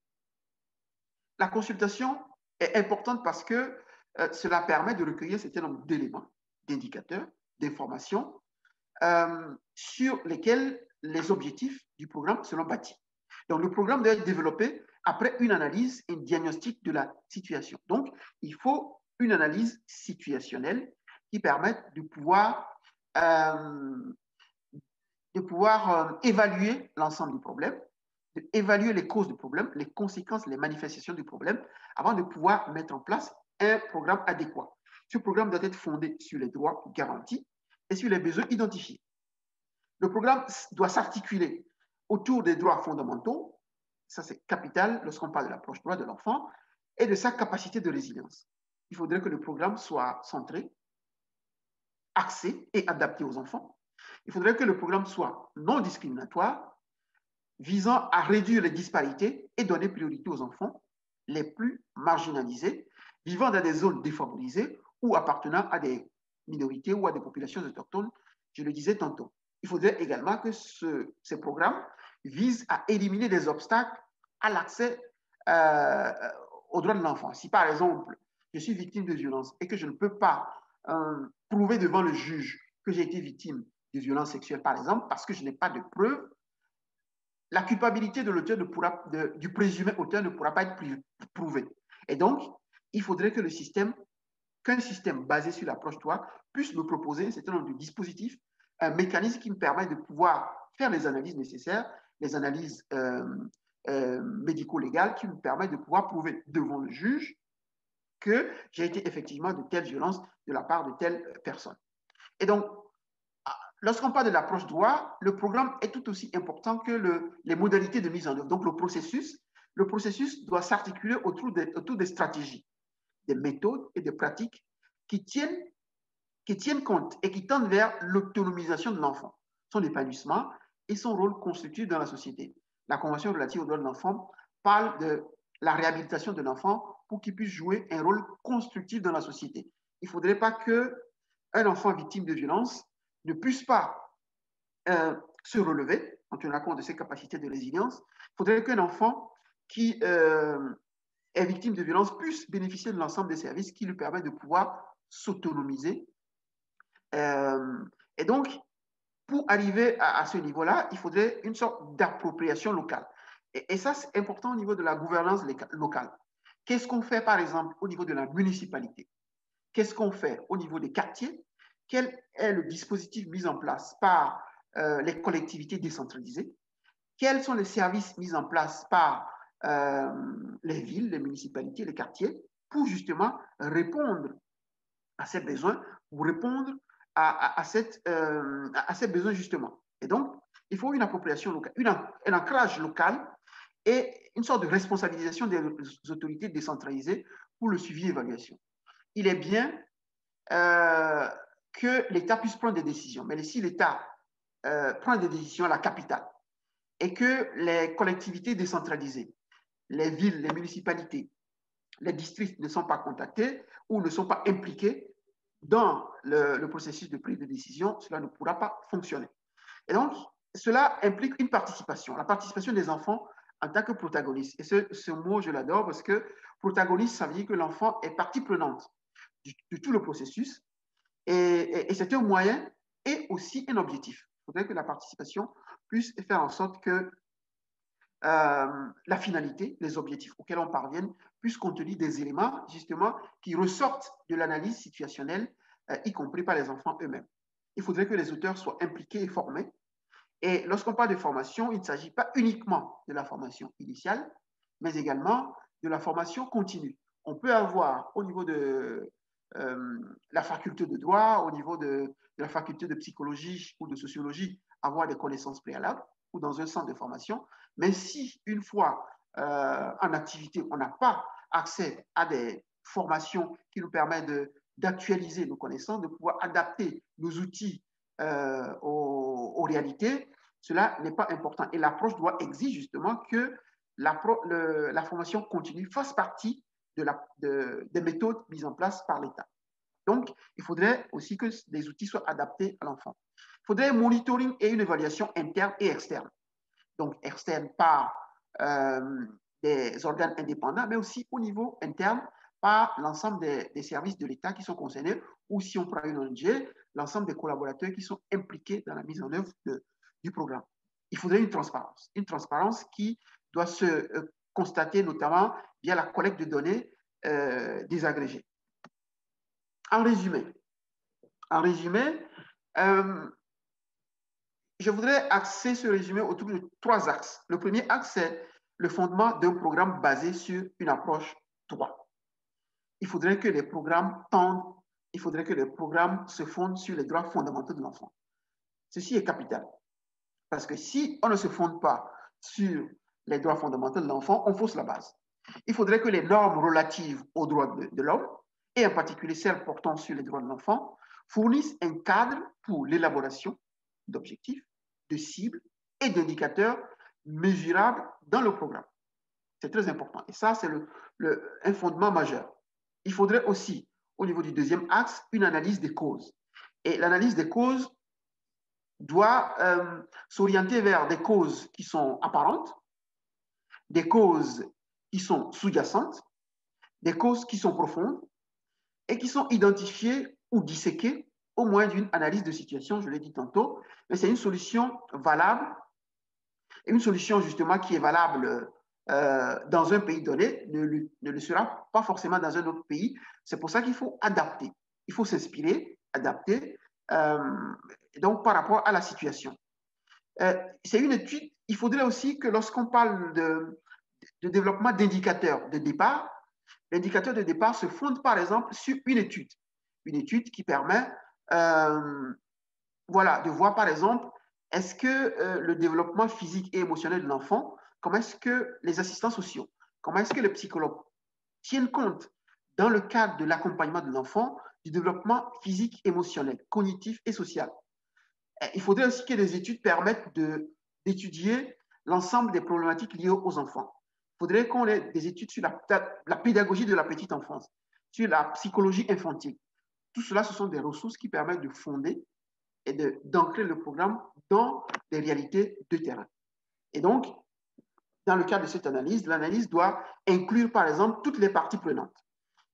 La consultation est importante parce que cela permet de recueillir un certain nombre d'éléments, d'indicateurs, d'informations sur lesquels les objectifs du programme seront bâtis. Donc, le programme doit être développé après une analyse et un diagnostic de la situation. Donc, il faut une analyse situationnelle qui permette de pouvoir évaluer l'ensemble du problème, d'évaluer les causes du problème, les conséquences, les manifestations du problème, avant de pouvoir mettre en place un programme adéquat. Ce programme doit être fondé sur les droits garantis et sur les besoins identifiés. Le programme doit s'articuler autour des droits fondamentaux, ça c'est capital lorsqu'on parle de l'approche droit de l'enfant, et de sa capacité de résilience. Il faudrait que le programme soit centré, axé et adapté aux enfants. Il faudrait que le programme soit non discriminatoire, visant à réduire les disparités et donner priorité aux enfants les plus marginalisés, vivant dans des zones défavorisées ou appartenant à des minorités ou à des populations autochtones, je le disais tantôt. Il faudrait également que ces programmes visent à éliminer des obstacles à l'accès aux droits de l'enfant. Si par exemple, je suis victime de violence et que je ne peux pas prouver devant le juge que j'ai été victime de violences sexuelles, par exemple, parce que je n'ai pas de preuves, la culpabilité de l'auteur du présumé auteur ne pourra pas être prouvée. Et donc, il faudrait que qu'un système basé sur l'approche droit puisse me proposer un certain nombre de dispositifs, un mécanisme qui me permet de pouvoir faire les analyses nécessaires, les analyses médico-légales qui me permettent de pouvoir prouver devant le juge que j'ai été effectivement de telle violence de la part de telle personne. Et donc, lorsqu'on parle de l'approche droit, le programme est tout aussi important que les modalités de mise en œuvre. Donc, le processus doit s'articuler autour des stratégies, des méthodes et des pratiques qui tiennent compte et qui tendent vers l'autonomisation de l'enfant, son épanouissement et son rôle constructif dans la société. La Convention relative aux droits de l'enfant parle de la réhabilitation de l'enfant pour qu'il puisse jouer un rôle constructif dans la société. Il ne faudrait pas qu'un enfant victime de violence ne puisse pas se relever en tenant compte de ses capacités de résilience. Il faudrait qu'un enfant qui est victime de violence puisse bénéficier de l'ensemble des services qui lui permettent de pouvoir s'autonomiser. Et donc, pour arriver à ce niveau-là, il faudrait une sorte d'appropriation locale. Et ça, c'est important au niveau de la gouvernance locale. Qu'est-ce qu'on fait, par exemple, au niveau de la municipalité? Qu'est-ce qu'on fait au niveau des quartiers? Quel est le dispositif mis en place par les collectivités décentralisées? Quels sont les services mis en place par les villes, les municipalités, les quartiers pour justement répondre à ces besoins, pour répondre à ces besoins justement. Et donc, il faut une appropriation locale, un ancrage local et une sorte de responsabilisation des autorités décentralisées pour le suivi et l'évaluation. Il est bien que l'État puisse prendre des décisions, mais si l'État prend des décisions à la capitale et que les collectivités décentralisées, les villes, les municipalités, les districts ne sont pas contactés ou ne sont pas impliqués dans le processus de prise de décision, cela ne pourra pas fonctionner. Et donc, cela implique une participation, la participation des enfants en tant que protagoniste. Et ce mot, je l'adore parce que protagoniste, ça veut dire que l'enfant est partie prenante de tout le processus et c'est un moyen et aussi un objectif. Il faudrait que la participation puisse faire en sorte que la finalité, les objectifs auxquels on parvienne, puissent contenir des éléments justement qui ressortent de l'analyse situationnelle, y compris par les enfants eux-mêmes. Il faudrait que les auteurs soient impliqués et formés. Et lorsqu'on parle de formation, il ne s'agit pas uniquement de la formation initiale, mais également de la formation continue. On peut avoir au niveau de la faculté de droit, au niveau de la faculté de psychologie ou de sociologie, avoir des connaissances préalables ou dans un centre de formation. Mais si, une fois en activité, on n'a pas accès à des formations qui nous permettent d'actualiser nos connaissances, de pouvoir adapter nos outils aux réalités, cela n'est pas important. Et l'approche droit exige justement que la formation continue fasse partie des méthodes mises en place par l'État. Donc, il faudrait aussi que les outils soient adaptés à l'enfant. Il faudrait un monitoring et une évaluation interne et externe. Donc, externe par des organes indépendants, mais aussi au niveau interne par l'ensemble des services de l'État qui sont concernés, ou si on prend une ONG, l'ensemble des collaborateurs qui sont impliqués dans la mise en œuvre du programme. Il faudrait une transparence qui doit se constater notamment via la collecte de données désagrégées. En résumé, je voudrais axer ce résumé autour de 3 axes. Le premier axe, c'est le fondement d'un programme basé sur une approche droit. Il faudrait que les programmes tendent il faudrait que les programmes se fondent sur les droits fondamentaux de l'enfant. Ceci est capital. Parce que si on ne se fonde pas sur les droits fondamentaux de l'enfant, on fausse la base. Il faudrait que les normes relatives aux droits de l'homme, et en particulier celles portant sur les droits de l'enfant, fournissent un cadre pour l'élaboration d'objectifs, de cibles et d'indicateurs mesurables dans le programme. C'est très important. Et ça, c'est un fondement majeur. Il faudrait aussi, au niveau du deuxième axe, une analyse des causes. Et l'analyse des causes doit s'orienter vers des causes qui sont apparentes, des causes qui sont sous-jacentes, des causes qui sont profondes et qui sont identifiées ou disséquées au moins d'une analyse de situation, je l'ai dit tantôt, mais c'est une solution valable et une solution justement qui est valable dans un pays donné ne le sera pas forcément dans un autre pays. C'est pour ça qu'il faut adapter, il faut s'inspirer, adapter, donc par rapport à la situation. C'est une étude, il faudrait aussi que lorsqu'on parle de développement d'indicateurs de départ, l'indicateur de départ se fonde par exemple sur une étude qui permet voilà, de voir par exemple, est-ce que le développement physique et émotionnel de l'enfant, comment est-ce que les assistants sociaux, comment est-ce que les psychologues tiennent compte dans le cadre de l'accompagnement de l'enfant du développement physique, émotionnel, cognitif et social. Il faudrait aussi que les études permettent d'étudier l'ensemble des problématiques liées aux enfants. Il faudrait qu'on ait des études sur la pédagogie de la petite enfance, sur la psychologie infantile. Tout cela, ce sont des ressources qui permettent de fonder et d'ancrer le programme dans les réalités de terrain. Et donc, dans le cadre de cette analyse, l'analyse doit inclure, par exemple, toutes les parties prenantes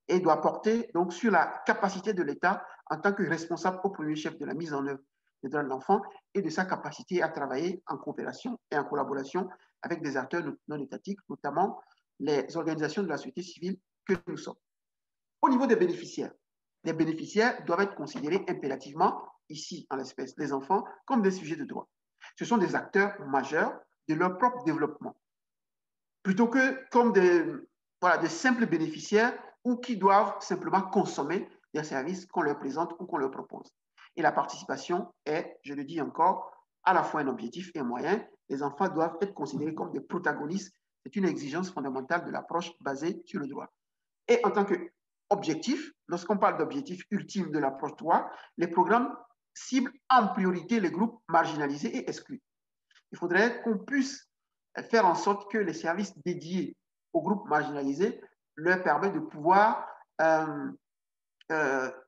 et doit porter donc sur la capacité de l'État en tant que responsable au premier chef de la mise en œuvre des droits de l'enfant et de sa capacité à travailler en coopération et en collaboration avec des acteurs non étatiques, notamment les organisations de la société civile que nous sommes. Au niveau des bénéficiaires, les bénéficiaires doivent être considérés impérativement, ici en l'espèce les enfants, comme des sujets de droit. Ce sont des acteurs majeurs de leur propre développement, plutôt que comme des simples bénéficiaires ou qui doivent simplement consommer des services qu'on leur présente ou qu'on leur propose. Et la participation est, je le dis encore, à la fois un objectif et un moyen. Les enfants doivent être considérés comme des protagonistes. C'est une exigence fondamentale de l'approche basée sur le droit. Et en tant qu'objectif, lorsqu'on parle d'objectif ultime de l'approche droit, les programmes ciblent en priorité les groupes marginalisés et exclus. Il faudrait qu'on puisse faire en sorte que les services dédiés aux groupes marginalisés leur permettent de pouvoir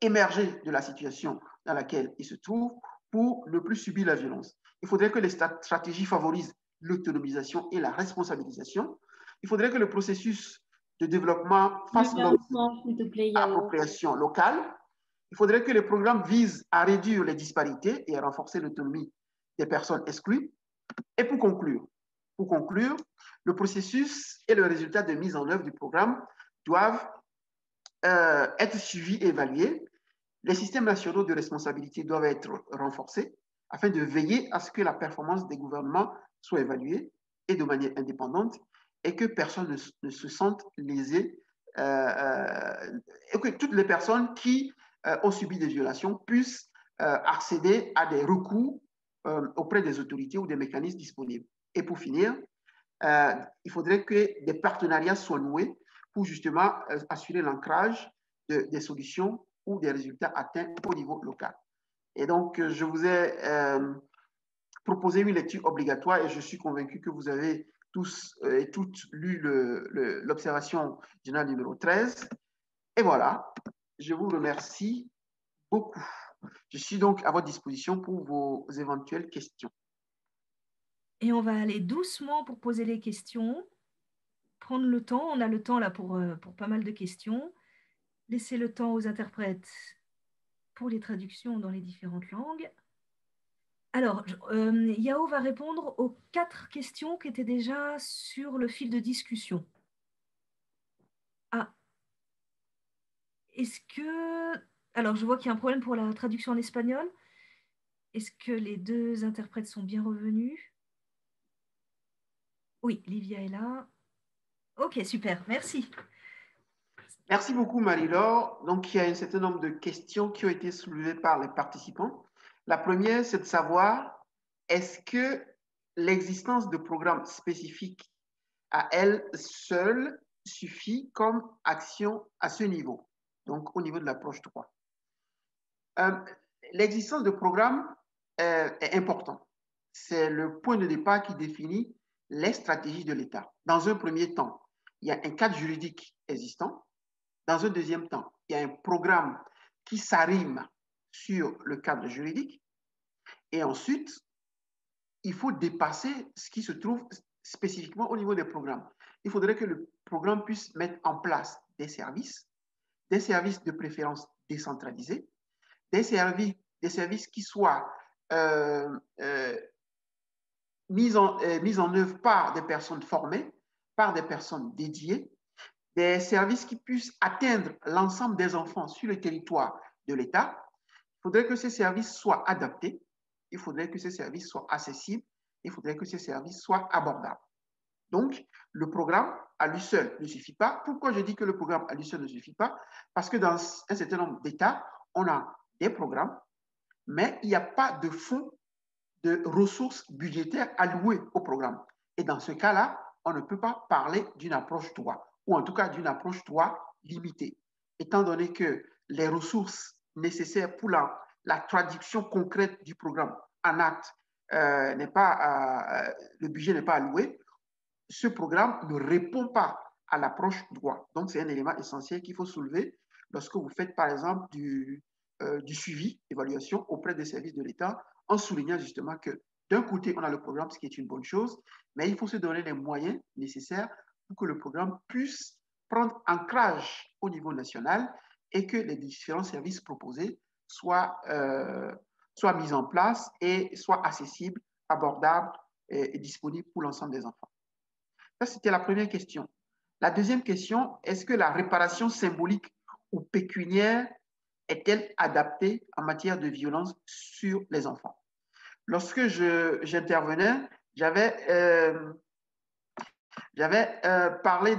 émerger de la situation dans laquelle ils se trouvent pour ne plus subir la violence. Il faudrait que les stratégies favorisent l'autonomisation et la responsabilisation. Il faudrait que le processus de développement fasse l'appropriation locale. Il faudrait que les programmes visent à réduire les disparités et à renforcer l'autonomie des personnes exclues. Et pour conclure, le processus et le résultat de mise en œuvre du programme doivent être suivis et évalués. Les systèmes nationaux de responsabilité doivent être renforcés afin de veiller à ce que la performance des gouvernements soit évaluée et de manière indépendante et que personne ne se sente lésé et que toutes les personnes qui ont subi des violations puissent accéder à des recours auprès des autorités ou des mécanismes disponibles. Et pour finir, il faudrait que des partenariats soient noués pour justement assurer l'ancrage des solutions ou des résultats atteints au niveau local. Et donc, je vous ai proposé une lecture obligatoire et je suis convaincu que vous avez tous et toutes lu l'observation générale numéro 13. Et voilà, je vous remercie beaucoup. Je suis donc à votre disposition pour vos éventuelles questions. Et on va aller doucement pour poser les questions, prendre le temps. On a le temps là pour pas mal de questions. Laisser le temps aux interprètes pour les traductions dans les différentes langues. Alors, Yao va répondre aux 4 questions qui étaient déjà sur le fil de discussion. Ah, est-ce que... Alors, je vois qu'il y a un problème pour la traduction en espagnol. Est-ce que les 2 interprètes sont bien revenus? Oui, Livia est là. Ok, super, merci. Merci beaucoup, Marie-Laure. Donc, il y a un certain nombre de questions qui ont été soulevées par les participants. La première, c'est de savoir, est-ce que l'existence de programmes spécifiques à elle seule suffit comme action à ce niveau, donc au niveau de l'approche 3. L'existence de programmes est importante. C'est le point de départ qui définit les stratégies de l'État. Dans un premier temps, il y a un cadre juridique existant. Dans un deuxième temps, il y a un programme qui s'arrime sur le cadre juridique. Et ensuite, il faut dépasser ce qui se trouve spécifiquement au niveau des programmes. Il faudrait que le programme puisse mettre en place des services de préférence décentralisés, des services qui soient mis en œuvre par des personnes formées, par des personnes dédiées, des services qui puissent atteindre l'ensemble des enfants sur le territoire de l'État. Il faudrait que ces services soient adaptés, il faudrait que ces services soient accessibles, il faudrait que ces services soient abordables. Donc, le programme à lui seul ne suffit pas. Pourquoi je dis que le programme à lui seul ne suffit pas? Parce que dans un certain nombre d'États, on a des programmes, mais il n'y a pas de fonds de ressources budgétaires allouées au programme. Et dans ce cas-là, on ne peut pas parler d'une approche droit, ou en tout cas d'une approche droit limitée, étant donné que les ressources nécessaires pour la traduction concrète du programme en acte, le budget n'est pas alloué, ce programme ne répond pas à l'approche droit. Donc, c'est un élément essentiel qu'il faut soulever lorsque vous faites, par exemple, du suivi, évaluation auprès des services de l'État, en soulignant justement que d'un côté, on a le programme, ce qui est une bonne chose, mais il faut se donner les moyens nécessaires pour que le programme puisse prendre ancrage au niveau national et que les différents services proposés soient mis en place et soient accessibles, abordables et disponibles pour l'ensemble des enfants. Ça, c'était la première question. La deuxième question, est-ce que la réparation symbolique ou pécuniaire est-elle adaptée en matière de violence sur les enfants? Lorsque j'intervenais, j'avais parlé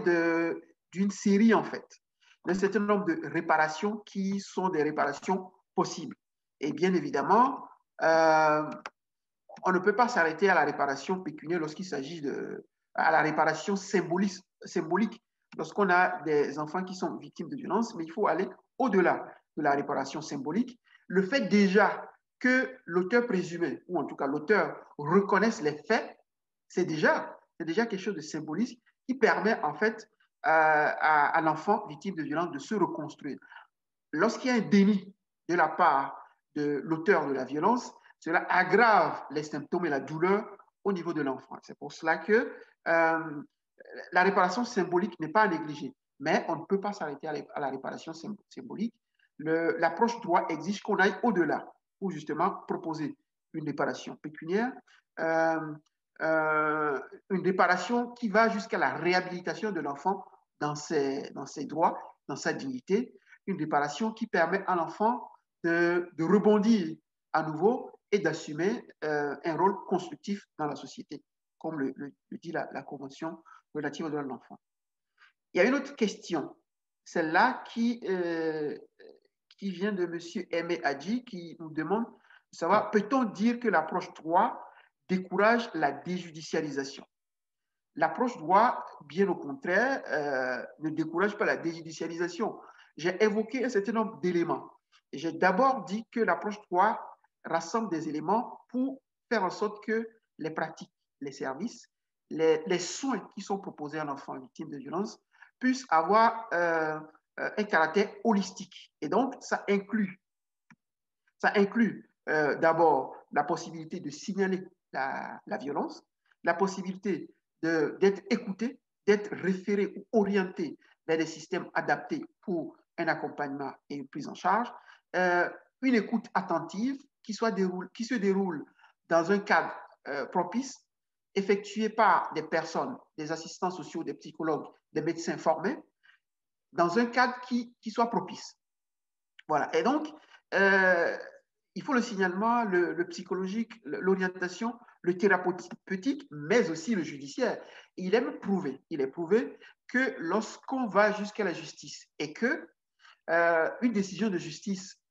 d'une série, en fait, d'un certain nombre de réparations qui sont des réparations possibles. Et bien évidemment, on ne peut pas s'arrêter à la réparation pécuniaire lorsqu'il s'agit à la réparation symbolique lorsqu'on a des enfants qui sont victimes de violences, mais il faut aller au-delà de la réparation symbolique. Le fait déjà que l'auteur présumé, ou en tout cas l'auteur, reconnaisse les faits, c'est déjà quelque chose de symbolique qui permet en fait à l'enfant victime de violence de se reconstruire. Lorsqu'il y a un déni de la part de l'auteur de la violence, cela aggrave les symptômes et la douleur au niveau de l'enfant. C'est pour cela que la réparation symbolique n'est pas à négliger, mais on ne peut pas s'arrêter à la réparation symbolique. L'approche droit exige qu'on aille au-delà pour justement proposer une réparation pécuniaire, une réparation qui va jusqu'à la réhabilitation de l'enfant dans ses droits, dans sa dignité, une réparation qui permet à l'enfant de rebondir à nouveau et d'assumer un rôle constructif dans la société, comme le dit la Convention relative aux droits de l'enfant. Il y a une autre question, celle-là qui vient de M. Aimé Hadji, qui nous demande de savoir, peut-on dire que l'approche droit décourage la déjudicialisation? L'approche droit, bien au contraire, ne décourage pas la déjudicialisation. J'ai évoqué un certain nombre d'éléments. J'ai d'abord dit que l'approche droit rassemble des éléments pour faire en sorte que les pratiques, les services, les soins qui sont proposés à l'enfant victime de violence puissent avoir un caractère holistique. Et donc, ça inclut d'abord la possibilité de signaler la violence, la possibilité d'être écouté, d'être référé ou orienté vers des systèmes adaptés pour un accompagnement et une prise en charge, une écoute attentive qui se déroule dans un cadre propice, effectué par des personnes, des assistants sociaux, des psychologues, des médecins formés, dans un cadre qui soit propice. Voilà. Et donc, il faut le signalement, le psychologique, l'orientation le thérapeutique, mais aussi le judiciaire. Il est prouvé que lorsqu'on va jusqu'à la justice et que une décision de justice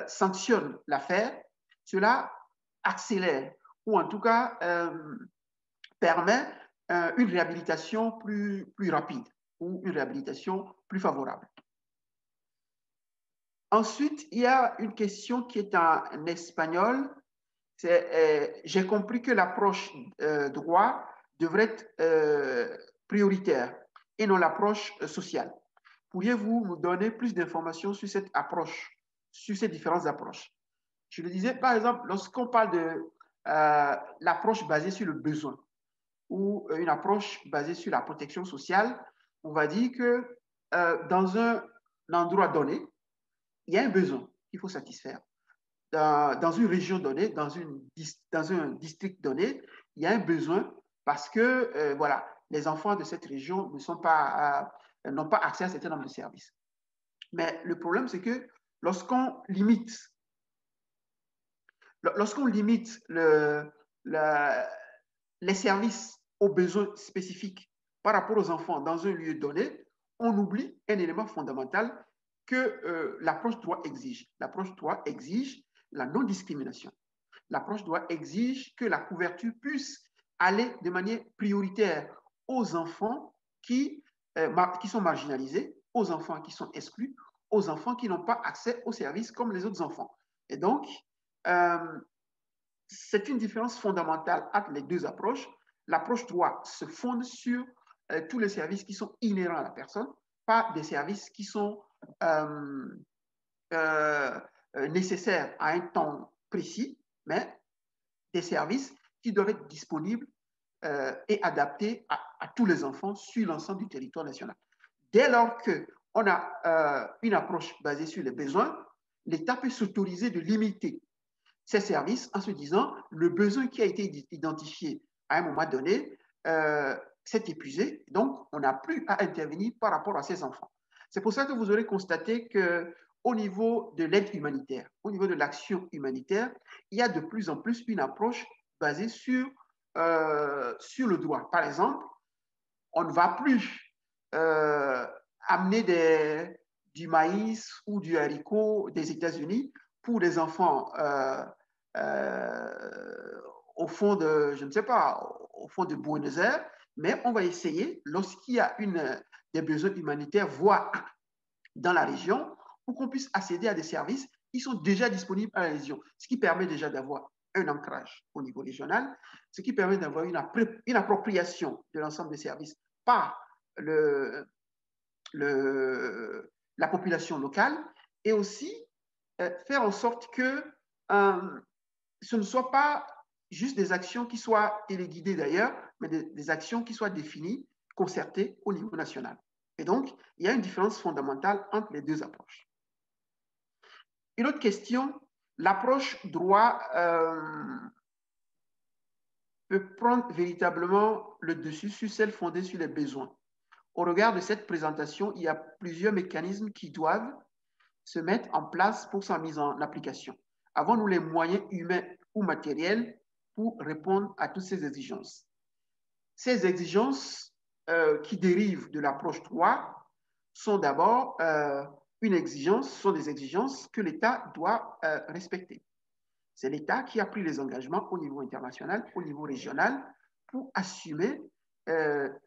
sanctionne l'affaire, cela accélère ou en tout cas permet une réhabilitation plus rapide ou une réhabilitation plus favorable. Ensuite, il y a une question qui est en espagnol. J'ai compris que l'approche droit devrait être prioritaire et non l'approche sociale. Pourriez-vous nous donner plus d'informations sur cette approche, sur ces différentes approches? Je le disais, par exemple, lorsqu'on parle de l'approche basée sur le besoin ou une approche basée sur la protection sociale, on va dire que dans un endroit donné, il y a un besoin qu'il faut satisfaire. Dans une région donnée, dans un district donné, il y a un besoin parce que voilà, les enfants de cette région n'ont pas accès à un certain nombre de services. Mais le problème, c'est que lorsqu'on limite les services aux besoins spécifiques par rapport aux enfants dans un lieu donné, on oublie un élément fondamental que l'approche droit exige. L'approche droit exige la non-discrimination. L'approche droit exige que la couverture puisse aller de manière prioritaire aux enfants qui sont marginalisés, aux enfants qui sont exclus, aux enfants qui n'ont pas accès aux services comme les autres enfants. Et donc, c'est une différence fondamentale entre les deux approches. L'approche droit se fonde sur tous les services qui sont inhérents à la personne, pas des services qui sont nécessaires à un temps précis, mais des services qui doivent être disponibles et adaptés à tous les enfants sur l'ensemble du territoire national. Dès lors qu'on a une approche basée sur les besoins, l'État peut s'autoriser de limiter ces services en se disant le besoin qui a été identifié à un moment donné s'est épuisé, donc on n'a plus à intervenir par rapport à ces enfants. C'est pour ça que vous aurez constaté qu'au niveau de l'aide humanitaire, au niveau de l'action humanitaire, il y a de plus en plus une approche basée sur le droit. Par exemple, on ne va plus amener du maïs ou du haricot des États-Unis pour des enfants au fond de, je ne sais pas, au fond de Buenos Aires, mais on va essayer, lorsqu'il y a des besoins humanitaires, voire dans la région, pour qu'on puisse accéder à des services qui sont déjà disponibles à la région, ce qui permet déjà d'avoir un ancrage au niveau régional, ce qui permet d'avoir une appropriation de l'ensemble des services par la population locale et aussi faire en sorte que ce ne soit pas juste des actions qui soient téléguidées d'ailleurs, mais des actions qui soient définies, concertées au niveau national. Et donc, il y a une différence fondamentale entre les deux approches. Une autre question, l'approche droit peut prendre véritablement le dessus sur celle fondée sur les besoins. Au regard de cette présentation, il y a plusieurs mécanismes qui doivent se mettre en place pour sa mise en application. Avons-nous les moyens humains ou matériels pour répondre à toutes ces exigences? Ces exigences qui dérivent de l'approche droit sont d'abord sont des exigences que l'État doit respecter. C'est l'État qui a pris les engagements au niveau international, au niveau régional, pour assumer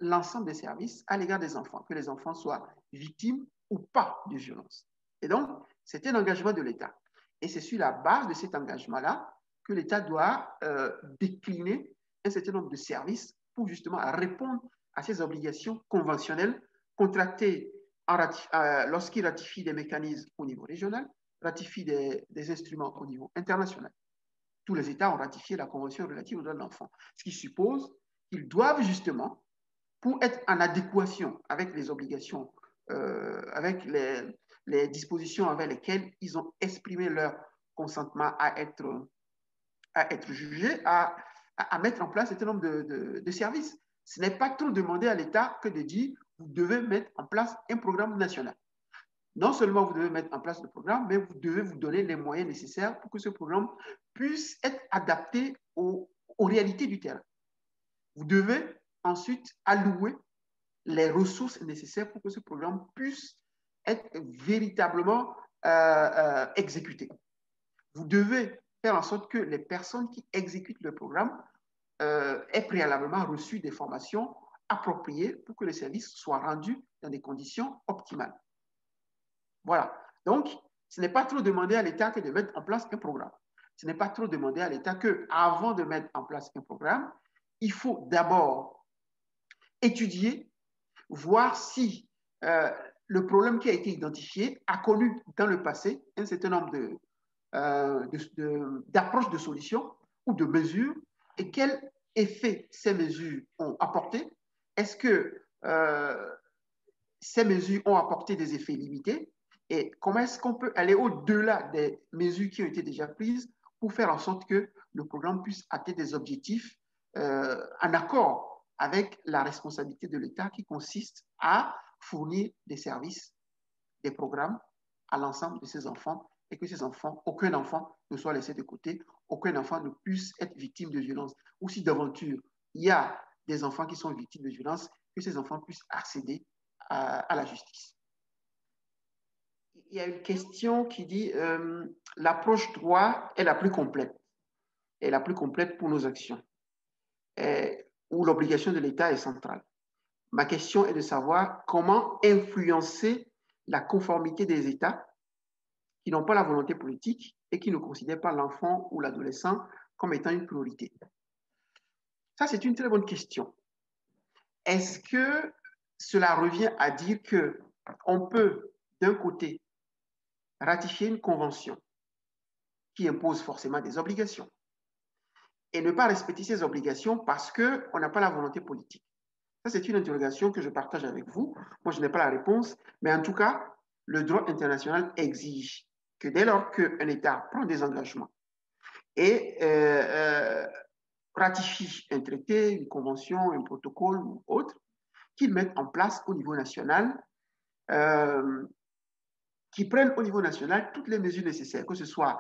l'ensemble des services à l'égard des enfants, que les enfants soient victimes ou pas de violence. Et donc, c'est un engagement de l'État. Et c'est sur la base de cet engagement-là que l'État doit décliner un certain nombre de services pour justement répondre à ces obligations conventionnelles contractées lorsqu'il ratifie des mécanismes au niveau régional, ratifie des instruments au niveau international. Tous les États ont ratifié la Convention relative aux droits de l'enfant, ce qui suppose qu'ils doivent justement, pour être en adéquation avec les obligations, avec les dispositions avec lesquelles ils ont exprimé leur consentement à être jugés, à mettre en place un certain nombre de services. Ce n'est pas trop demander à l'État que de dire vous devez mettre en place un programme national. Non seulement vous devez mettre en place le programme, mais vous devez vous donner les moyens nécessaires pour que ce programme puisse être adapté aux aux réalités du terrain. Vous devez ensuite allouer les ressources nécessaires pour que ce programme puisse être véritablement exécuté. Vous devez faire en sorte que les personnes qui exécutent le programme aient préalablement reçu des formations appropriées pour que le service soit rendu dans des conditions optimales. Voilà. Donc, ce n'est pas trop demander à l'État que de mettre en place un programme. Ce n'est pas trop demander à l'État qu'avant de mettre en place un programme, il faut d'abord étudier, voir si le problème qui a été identifié a connu dans le passé un certain nombre d'approches de solutions ou de mesures et quel effet ces mesures ont apporté. Est-ce que ces mesures ont apporté des effets limités et comment est-ce qu'on peut aller au-delà des mesures qui ont été déjà prises pour faire en sorte que le programme puisse atteindre des objectifs en accord avec la responsabilité de l'État qui consiste à fournir des services, des programmes à l'ensemble de ces enfants et que ces enfants, aucun enfant ne soit laissé de côté, aucun enfant ne puisse être victime de violence. Ou si d'aventure, il y a des enfants qui sont victimes de violence, que ces enfants puissent accéder à la justice. Il y a une question qui dit l'approche droit est la plus complète, est la plus complète pour nos actions, où l'obligation de l'État est centrale. Ma question est de savoir comment influencer la conformité des États qui n'ont pas la volonté politique et qui ne considèrent pas l'enfant ou l'adolescent comme étant une priorité. Ça, c'est une très bonne question. Est-ce que cela revient à dire qu'on peut, d'un côté, ratifier une convention qui impose forcément des obligations et ne pas respecter ces obligations parce qu'on n'a pas la volonté politique? Ça, c'est une interrogation que je partage avec vous. Moi, je n'ai pas la réponse, mais en tout cas, le droit international exige que dès lors qu'un État prend des engagements et ratifie un traité, une convention, un protocole ou autre, qu'il mette en place au niveau national, qu'ils prennent au niveau national toutes les mesures nécessaires, que ce soit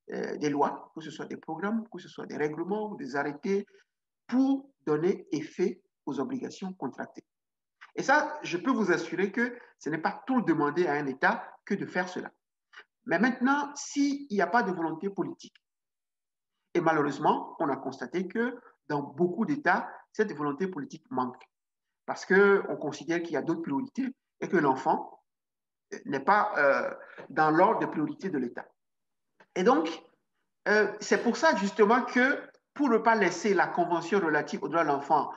des lois, que ce soit des programmes, que ce soit des règlements ou des arrêtés, pour donner effet aux obligations contractées. Et ça, je peux vous assurer que ce n'est pas trop demander à un État que de faire cela. Mais maintenant, s'il n'y a pas de volonté politique, et malheureusement, on a constaté que dans beaucoup d'États, cette volonté politique manque. Parce qu'on considère qu'il y a d'autres priorités et que l'enfant n'est pas dans l'ordre des priorités de l'État. Et donc, c'est pour ça justement que pour ne pas laisser la Convention relative aux droits de l'enfant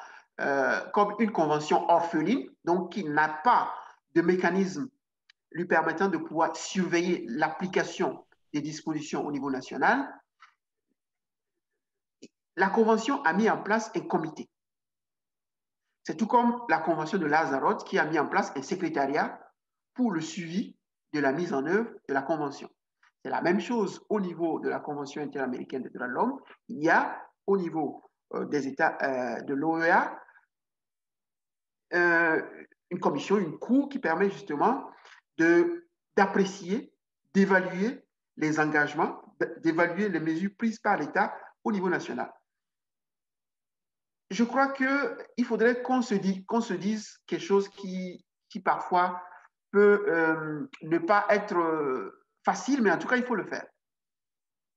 comme une convention orpheline, donc qui n'a pas de mécanisme lui permettant de pouvoir surveiller l'application des dispositions au niveau national, la Convention a mis en place un comité. C'est tout comme la Convention de Lanzarote qui a mis en place un secrétariat pour le suivi de la mise en œuvre de la Convention. C'est la même chose au niveau de la Convention interaméricaine des droits de l'homme. Il y a au niveau des États de l'OEA une commission, une cour qui permet justement d'apprécier, d'évaluer les engagements, d'évaluer les mesures prises par l'État au niveau national. Je crois qu'il faudrait qu'on se dise quelque chose qui parfois peut ne pas être facile, mais en tout cas, il faut le faire.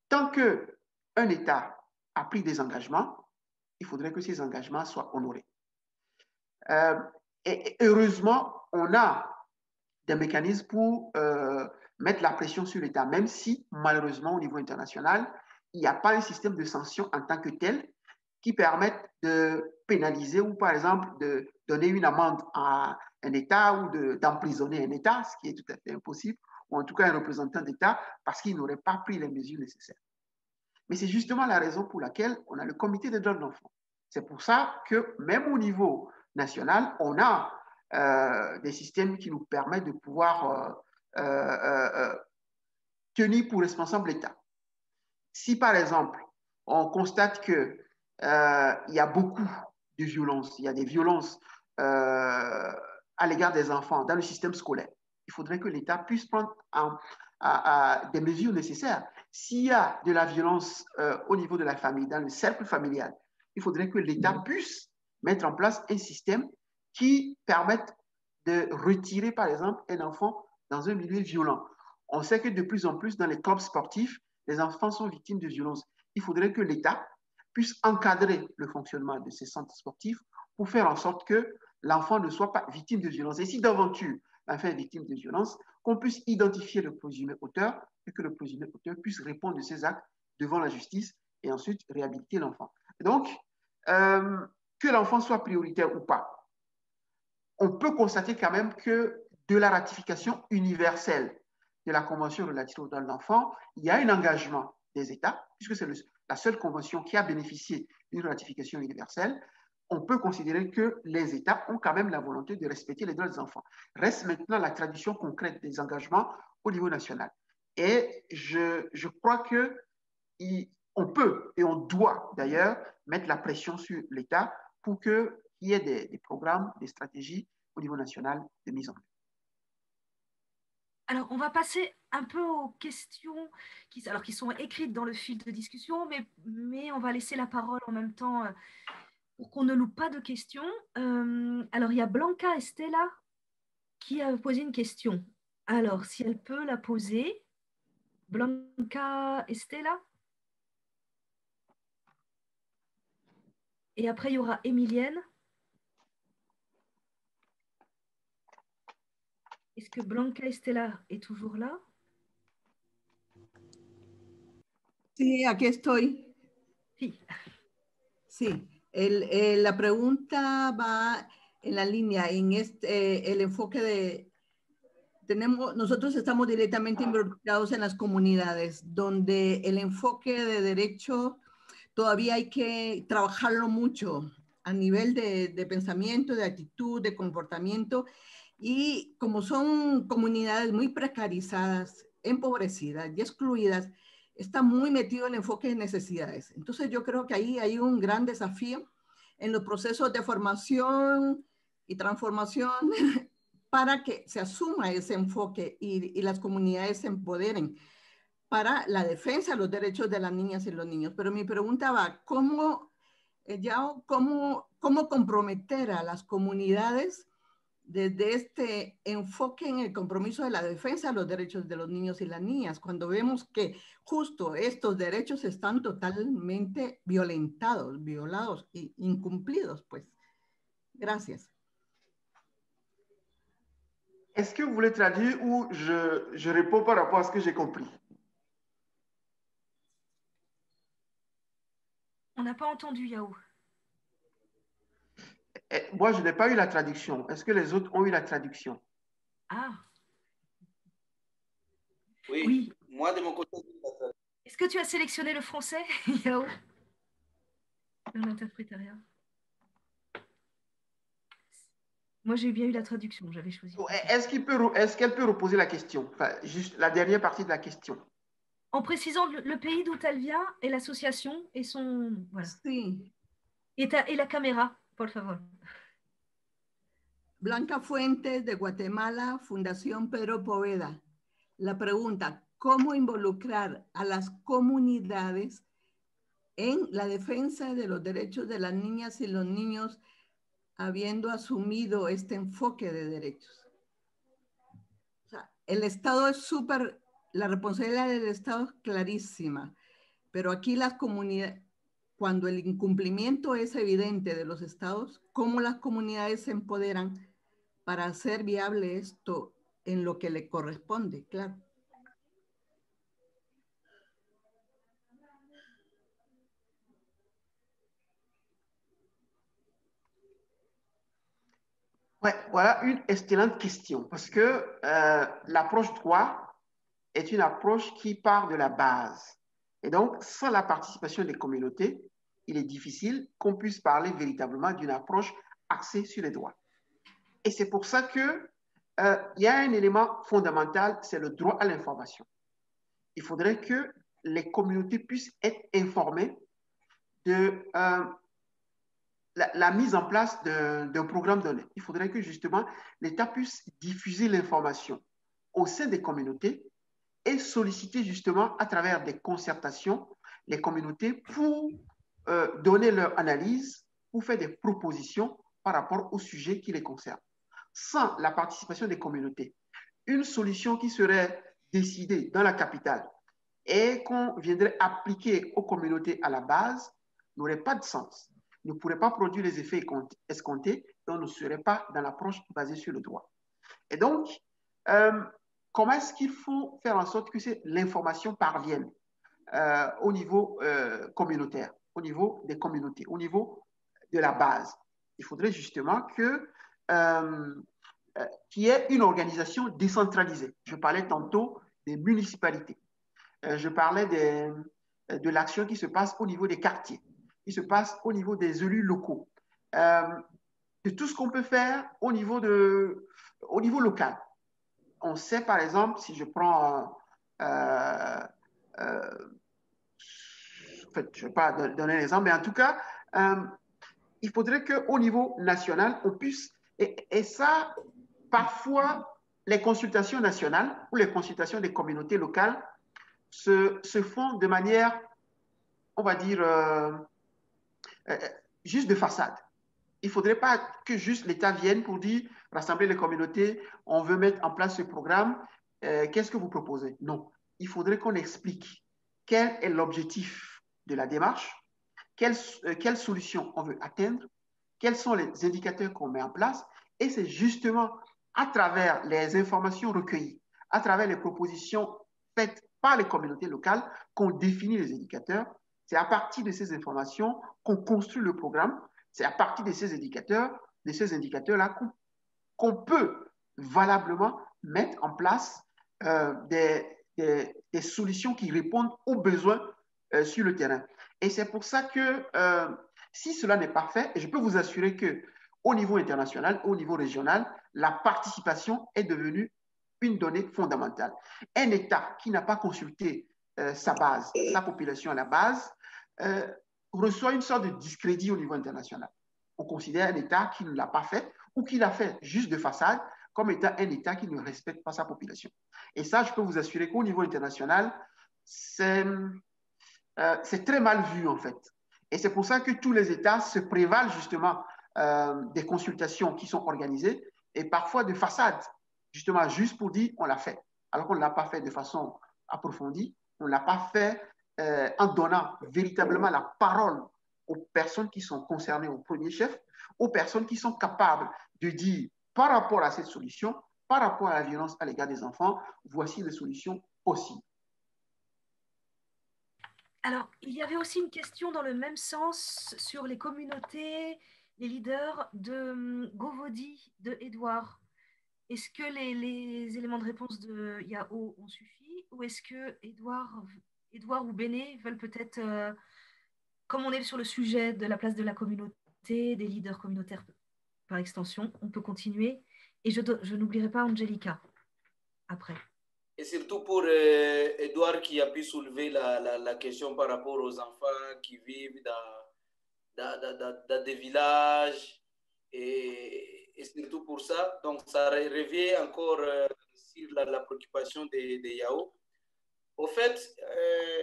Tant qu'un État a pris des engagements, il faudrait que ces engagements soient honorés. Et heureusement, on a des mécanismes pour mettre la pression sur l'État, même si, malheureusement, au niveau international, il n'y a pas un système de sanctions en tant que tel qui permette de pénaliser ou, par exemple, de donner une amende à un État ou d'emprisonner un État, ce qui est tout à fait impossible, ou en tout cas un représentant d'État, parce qu'il n'aurait pas pris les mesures nécessaires. Mais c'est justement la raison pour laquelle on a le comité des droits de l'enfant. C'est pour ça que même au niveau national, on a des systèmes qui nous permettent de pouvoir tenir pour responsable l'État. Si par exemple, on constate qu'il y a beaucoup de violences, il y a des violences à l'égard des enfants dans le système scolaire, il faudrait que l'État puisse prendre des mesures nécessaires. S'il y a de la violence au niveau de la famille, dans le cercle familial, il faudrait que l'État puisse mettre en place un système qui permette de retirer, par exemple, un enfant dans un milieu violent. On sait que de plus en plus, dans les clubs sportifs, les enfants sont victimes de violences. Il faudrait que l'État puisse encadrer le fonctionnement de ces centres sportifs pour faire en sorte que l'enfant ne soit pas victime de violence. Et si d'aventure l'enfant est victime de violence, qu'on puisse identifier le présumé auteur et que le présumé auteur puisse répondre de ses actes devant la justice et ensuite réhabiliter l'enfant. Donc, que l'enfant soit prioritaire ou pas, on peut constater quand même que de la ratification universelle de la Convention relative aux droits de l'enfant, il y a un engagement des États, puisque c'est la seule convention qui a bénéficié d'une ratification universelle. On peut considérer que les États ont quand même la volonté de respecter les droits des enfants. Reste maintenant la traduction concrète des engagements au niveau national. Et je crois qu'on peut et on doit d'ailleurs mettre la pression sur l'État pour qu'il y ait des programmes, des stratégies au niveau national de mise en œuvre. Alors, on va passer un peu aux questions qui sont écrites dans le fil de discussion, mais on va laisser la parole en même temps pour qu'on ne loupe pas de questions. Alors, il y a Blanca Estella qui a posé une question. Alors, si elle peut la poser, Blanca Estella. Et après, il y aura Emilienne. Est-ce que Blanca Estela est toujours là? Sí, aquí estoy. Sí. Sí, la pregunta va en la línea, en el enfoque de, nosotros estamos directamente involucrados en las comunidades, donde el enfoque de derecho todavía hay que trabajarlo mucho a nivel de pensamiento, de actitud, de comportamiento, y como son comunidades muy precarizadas, empobrecidas y excluidas, está muy metido el enfoque de necesidades. Entonces yo creo que ahí hay un gran desafío en los procesos de formación y transformación para que se asuma ese enfoque y las comunidades se empoderen para la defensa de los derechos de las niñas y los niños. Pero mi pregunta va, ¿cómo comprometer a las comunidades desde este enfoque en el compromiso de la defensa de los derechos de los niños y las niñas, cuando vemos que justo estos derechos están totalmente violentados, violados e incumplidos, pues? Gracias. Est-ce que vous voulez traduire ou je réponds par rapport à ce que j'ai compris? On n'a pas entendu, Yao. Moi, je n'ai pas eu la traduction. Est-ce que les autres ont eu la traduction? Ah. Oui. Oui. Moi, de mon côté, est-ce que tu as sélectionné le français, Yao? L'interprétariat. Moi, j'ai bien eu la traduction, j'avais choisi. Est-ce qu'elle peut reposer la question? Enfin, juste la dernière partie de la question. En précisant le pays d'où elle vient et l'association et son... Voilà. Sí. Et la caméra, por favor. Blanca Fuentes, de Guatemala, Fundación Pedro Poveda. La pregunta, ¿cómo involucrar a las comunidades en la defensa de los derechos de las niñas y los niños habiendo asumido este enfoque de derechos? O sea, el Estado es la responsabilidad del Estado es clarísima, pero aquí las comunidades, cuando el incumplimiento es evidente de los estados, ¿cómo las comunidades se empoderan para hacer viable esto en lo que le corresponde? Claro. Ouais, voilà une excellente question parce que l'approche droit est une approche qui part de la base. Et donc, sans la participation des communautés, il est difficile qu'on puisse parler véritablement d'une approche axée sur les droits. Et c'est pour ça que il y a un élément fondamental, c'est le droit à l'information. Il faudrait que les communautés puissent être informées de la mise en place d'un programme donné. Il faudrait que justement l'État puisse diffuser l'information au sein des communautés et solliciter justement à travers des concertations les communautés pour donner leur analyse pour faire des propositions par rapport au sujet qui les concerne. Sans la participation des communautés, une solution qui serait décidée dans la capitale et qu'on viendrait appliquer aux communautés à la base n'aurait pas de sens, ne pourrait pas produire les effets escomptés et on ne serait pas dans l'approche basée sur le droit. Et donc, comment est-ce qu'il faut faire en sorte que l'information parvienne au niveau communautaire, au niveau des communautés, au niveau de la base? Il faudrait justement qu'il y ait une organisation décentralisée. Je parlais tantôt des municipalités. Je parlais de l'action qui se passe au niveau des quartiers, qui se passe au niveau des élus locaux, de tout ce qu'on peut faire au niveau local. On sait, par exemple, si je prends, en fait, je ne vais pas donner un exemple, mais en tout cas, il faudrait qu'au niveau national, on puisse, et ça, parfois, les consultations nationales ou les consultations des communautés locales se font de manière, on va dire, juste de façade. Il ne faudrait pas que juste l'État vienne pour dire, rassembler les communautés, on veut mettre en place ce programme, qu'est-ce que vous proposez? Non, il faudrait qu'on explique quel est l'objectif de la démarche, quelle solution on veut atteindre, quels sont les indicateurs qu'on met en place, et c'est justement à travers les informations recueillies, à travers les propositions faites par les communautés locales qu'on définit les indicateurs. C'est à partir de ces informations qu'on construit le programme. C'est à partir de ces indicateurs-là qu'on peut valablement mettre en place des solutions qui répondent aux besoins sur le terrain. Et c'est pour ça que si cela n'est pas fait, et je peux vous assurer qu'au niveau international, au niveau régional, la participation est devenue une donnée fondamentale. Un État qui n'a pas consulté sa base, sa population à la base, reçoit une sorte de discrédit au niveau international. On considère un État qui ne l'a pas fait ou qui l'a fait juste de façade comme étant un État qui ne respecte pas sa population. Et ça, je peux vous assurer qu'au niveau international, c'est très mal vu en fait. Et c'est pour ça que tous les États se prévalent justement des consultations qui sont organisées et parfois de façade, justement juste pour dire on l'a fait, alors qu'on ne l'a pas fait de façon approfondie, on ne l'a pas fait en donnant véritablement la parole aux personnes qui sont concernées au premier chef, aux personnes qui sont capables de dire par rapport à cette solution, par rapport à la violence à l'égard des enfants, voici les solutions possibles. Alors, il y avait aussi une question dans le même sens sur les communautés, les leaders de Govodi, de Edouard. Est-ce que les éléments de réponse de Yao ont suffi ou est-ce que Edouard ou Béné veulent peut-être, comme on est sur le sujet de la place de la communauté, des leaders communautaires par extension, on peut continuer. Et je n'oublierai pas Angelica après. Et surtout pour Edouard qui a pu soulever la question par rapport aux enfants qui vivent dans des villages et surtout pour ça. Donc ça revient encore sur la préoccupation de Yao. Au fait,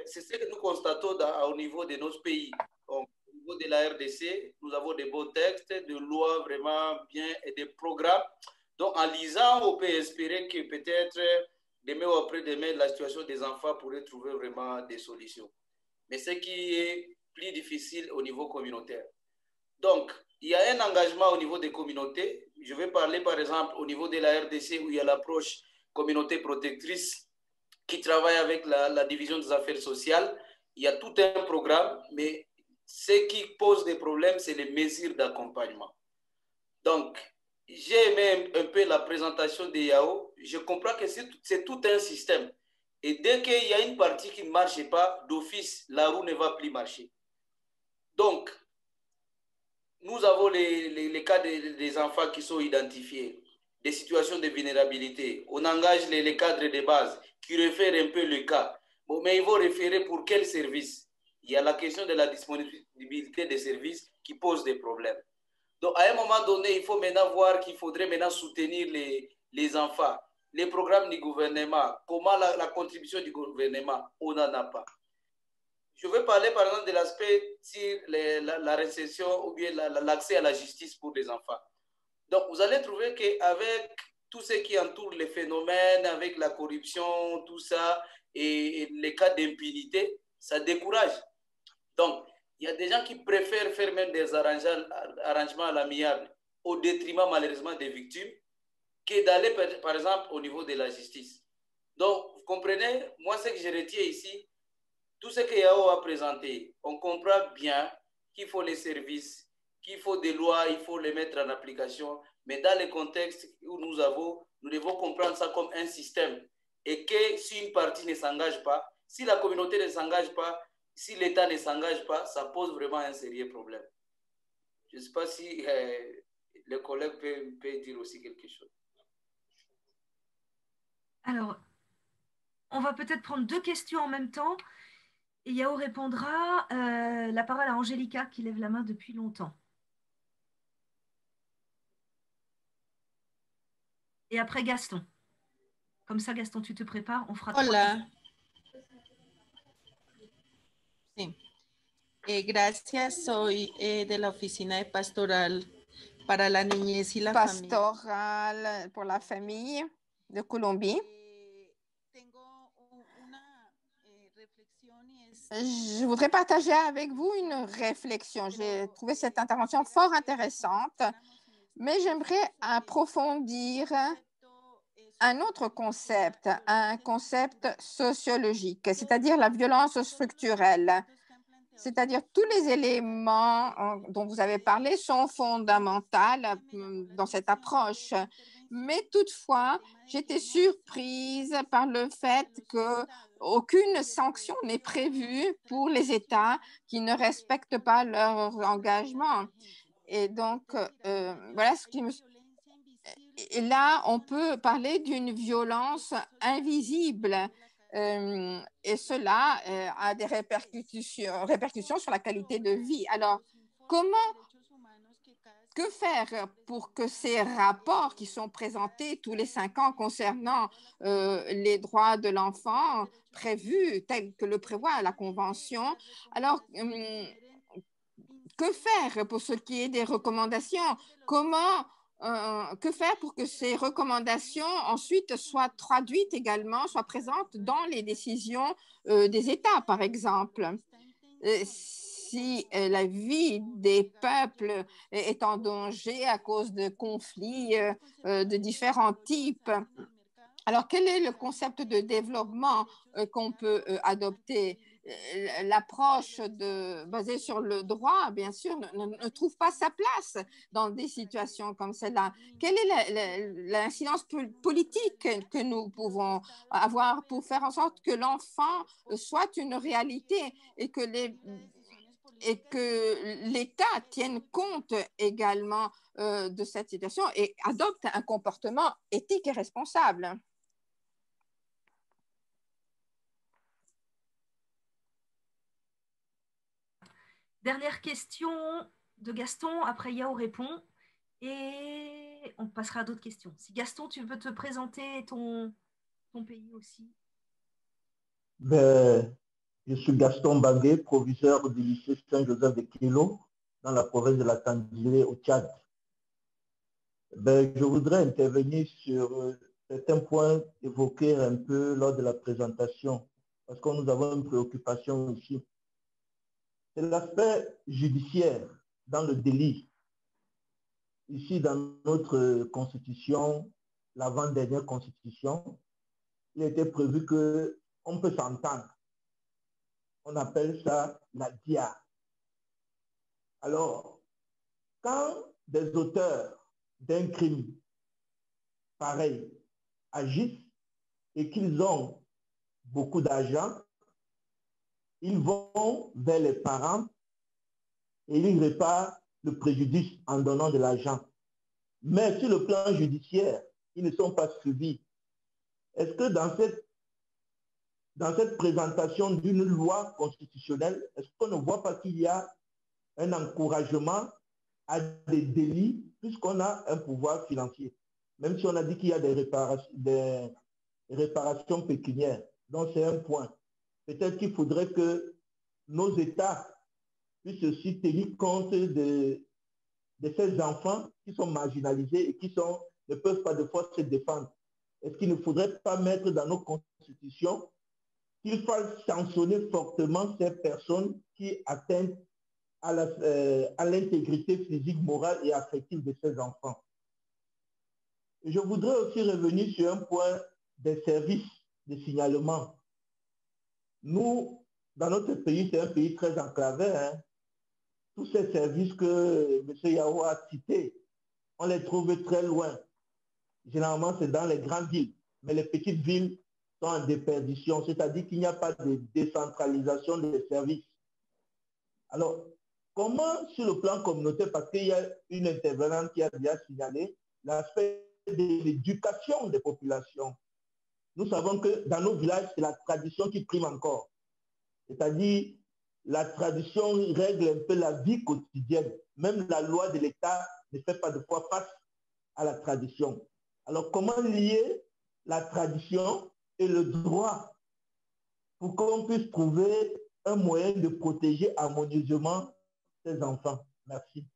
c'est ce que nous constatons au niveau de notre pays. Donc, au niveau de la RDC, nous avons des beaux textes, des lois vraiment bien et des programmes. Donc en lisant, on peut espérer que peut-être demain ou après-demain, la situation des enfants pourrait trouver vraiment des solutions. Mais ce qui est plus difficile au niveau communautaire. Donc, il y a un engagement au niveau des communautés. Je vais parler par exemple au niveau de la RDC où il y a l'approche communauté protectrice qui travaille avec la division des affaires sociales. Il y a tout un programme, mais ce qui pose des problèmes, c'est les mesures d'accompagnement. Donc, j'ai aimé un peu la présentation de Yao. Je comprends que c'est tout un système. Et dès qu'il y a une partie qui ne marche pas, d'office, la roue ne va plus marcher. Donc, nous avons les cas des enfants qui sont identifiés, des situations de vulnérabilité. On engage les cadres de base qui réfèrent un peu le cas. Bon, mais ils vont référer pour quel service? Il y a la question de la disponibilité des services qui pose des problèmes. Donc, à un moment donné, il faut maintenant voir qu'il faudrait maintenant soutenir les enfants, les programmes du gouvernement, comment la contribution du gouvernement, on n'en a pas. je veux parler par exemple de l'aspect sur la récession ou bien l'accès à la justice pour les enfants. Donc, vous allez trouver qu'avec tout ce qui entoure les phénomènes, avec la corruption, tout ça, et les cas d'impunité, ça décourage. Donc, il y a des gens qui préfèrent faire même des arrangements à l'amiable au détriment malheureusement des victimes que d'aller par exemple au niveau de la justice. Donc, vous comprenez, moi ce que je retiens ici, tout ce que Yao a présenté, on comprend bien qu'il faut les services, qu'il faut des lois, il faut les mettre en application, mais dans le contexte où nous devons comprendre ça comme un système et que si une partie ne s'engage pas, si la communauté ne s'engage pas, si l'État ne s'engage pas, ça pose vraiment un sérieux problème. Je ne sais pas si le collègue peut dire aussi quelque chose. Alors, on va peut-être prendre 2 questions en même temps. Et Yao répondra. La parole à Angélica qui lève la main depuis longtemps. Et après Gaston. Comme ça, Gaston, tu te prépares. On fera 3 questions. Sí. Gracias, soy de la Oficina de Pastoral para la Niñez y la Familia. Pastoral pour la famille de Colombie. Je voudrais partager avec vous une réflexion. J'ai trouvé cette intervention fort intéressante, mais j'aimerais approfondir un autre concept, un concept sociologique, c'est-à-dire la violence structurelle. C'est-à-dire tous les éléments dont vous avez parlé sont fondamentaux dans cette approche. Mais toutefois, j'étais surprise par le fait qu'aucune sanction n'est prévue pour les États qui ne respectent pas leurs engagements. Et donc, voilà ce qui me... Et là, on peut parler d'une violence invisible. Et cela a des répercussions sur la qualité de vie. Alors, que faire pour que ces rapports qui sont présentés tous les 5 ans concernant les droits de l'enfant prévus, tels que le prévoit la Convention, alors que faire pour ce qui est des recommandations? Que faire pour que ces recommandations ensuite soient traduites également, soient présentes dans les décisions des États, par exemple? Si la vie des peuples est en danger à cause de conflits de différents types, alors quel est le concept de développement qu'on peut adopter? L'approche basée sur le droit, bien sûr, ne trouve pas sa place dans des situations comme celle-là. Quelle est l'incidence politique que nous pouvons avoir pour faire en sorte que l'enfant soit une réalité et que l'État tienne compte également de cette situation et adopte un comportement éthique et responsable? Dernière question de Gaston, après Yao répond, et on passera à d'autres questions. Si Gaston, tu veux te présenter ton pays aussi. Je suis Gaston Bagué, proviseur du lycée Saint-Joseph de Kilo, dans la province de la Tandilé au Tchad. Je voudrais intervenir sur certains points évoqués un peu lors de la présentation, parce que nous avons une préoccupation ici. C'est l'aspect judiciaire dans le délit. Ici, dans notre constitution, l'avant-dernière constitution, il était prévu qu'on peut s'entendre. On appelle ça la DIA. Alors, quand des auteurs d'un crime pareil agissent et qu'ils ont beaucoup d'argent, ils vont vers les parents et ils réparent le préjudice en donnant de l'argent. Mais sur le plan judiciaire, ils ne sont pas suivis. Est-ce que dans cette présentation d'une loi constitutionnelle, est-ce qu'on ne voit pas qu'il y a un encouragement à des délits puisqu'on a un pouvoir financier? Même si on a dit qu'il y a des réparations pécuniaires. Donc c'est un point. Peut-être qu'il faudrait que nos États puissent aussi tenir compte de ces enfants qui sont marginalisés et qui ne peuvent pas de fois se défendre. Est-ce qu'il ne faudrait pas mettre dans nos constitutions qu'il faut sanctionner fortement ces personnes qui atteignent à l'intégrité physique, morale et affective de ces enfants? Je voudrais aussi revenir sur un point des services de signalement. Nous, dans notre pays, c'est un pays très enclavé. Hein? Tous ces services que M. Yao a cités, on les trouve très loin. Généralement, c'est dans les grandes villes. Mais les petites villes sont en déperdition, c'est-à-dire qu'il n'y a pas de décentralisation des services. Alors, comment, sur le plan communautaire, parce qu'il y a une intervenante qui a déjà signalé l'aspect de l'éducation des populations. Nous savons que dans nos villages, c'est la tradition qui prime encore. C'est-à-dire, la tradition règle un peu la vie quotidienne. Même la loi de l'État ne fait pas de fois face à la tradition. Alors, comment lier la tradition et le droit pour qu'on puisse trouver un moyen de protéger harmonieusement ces enfants? Merci.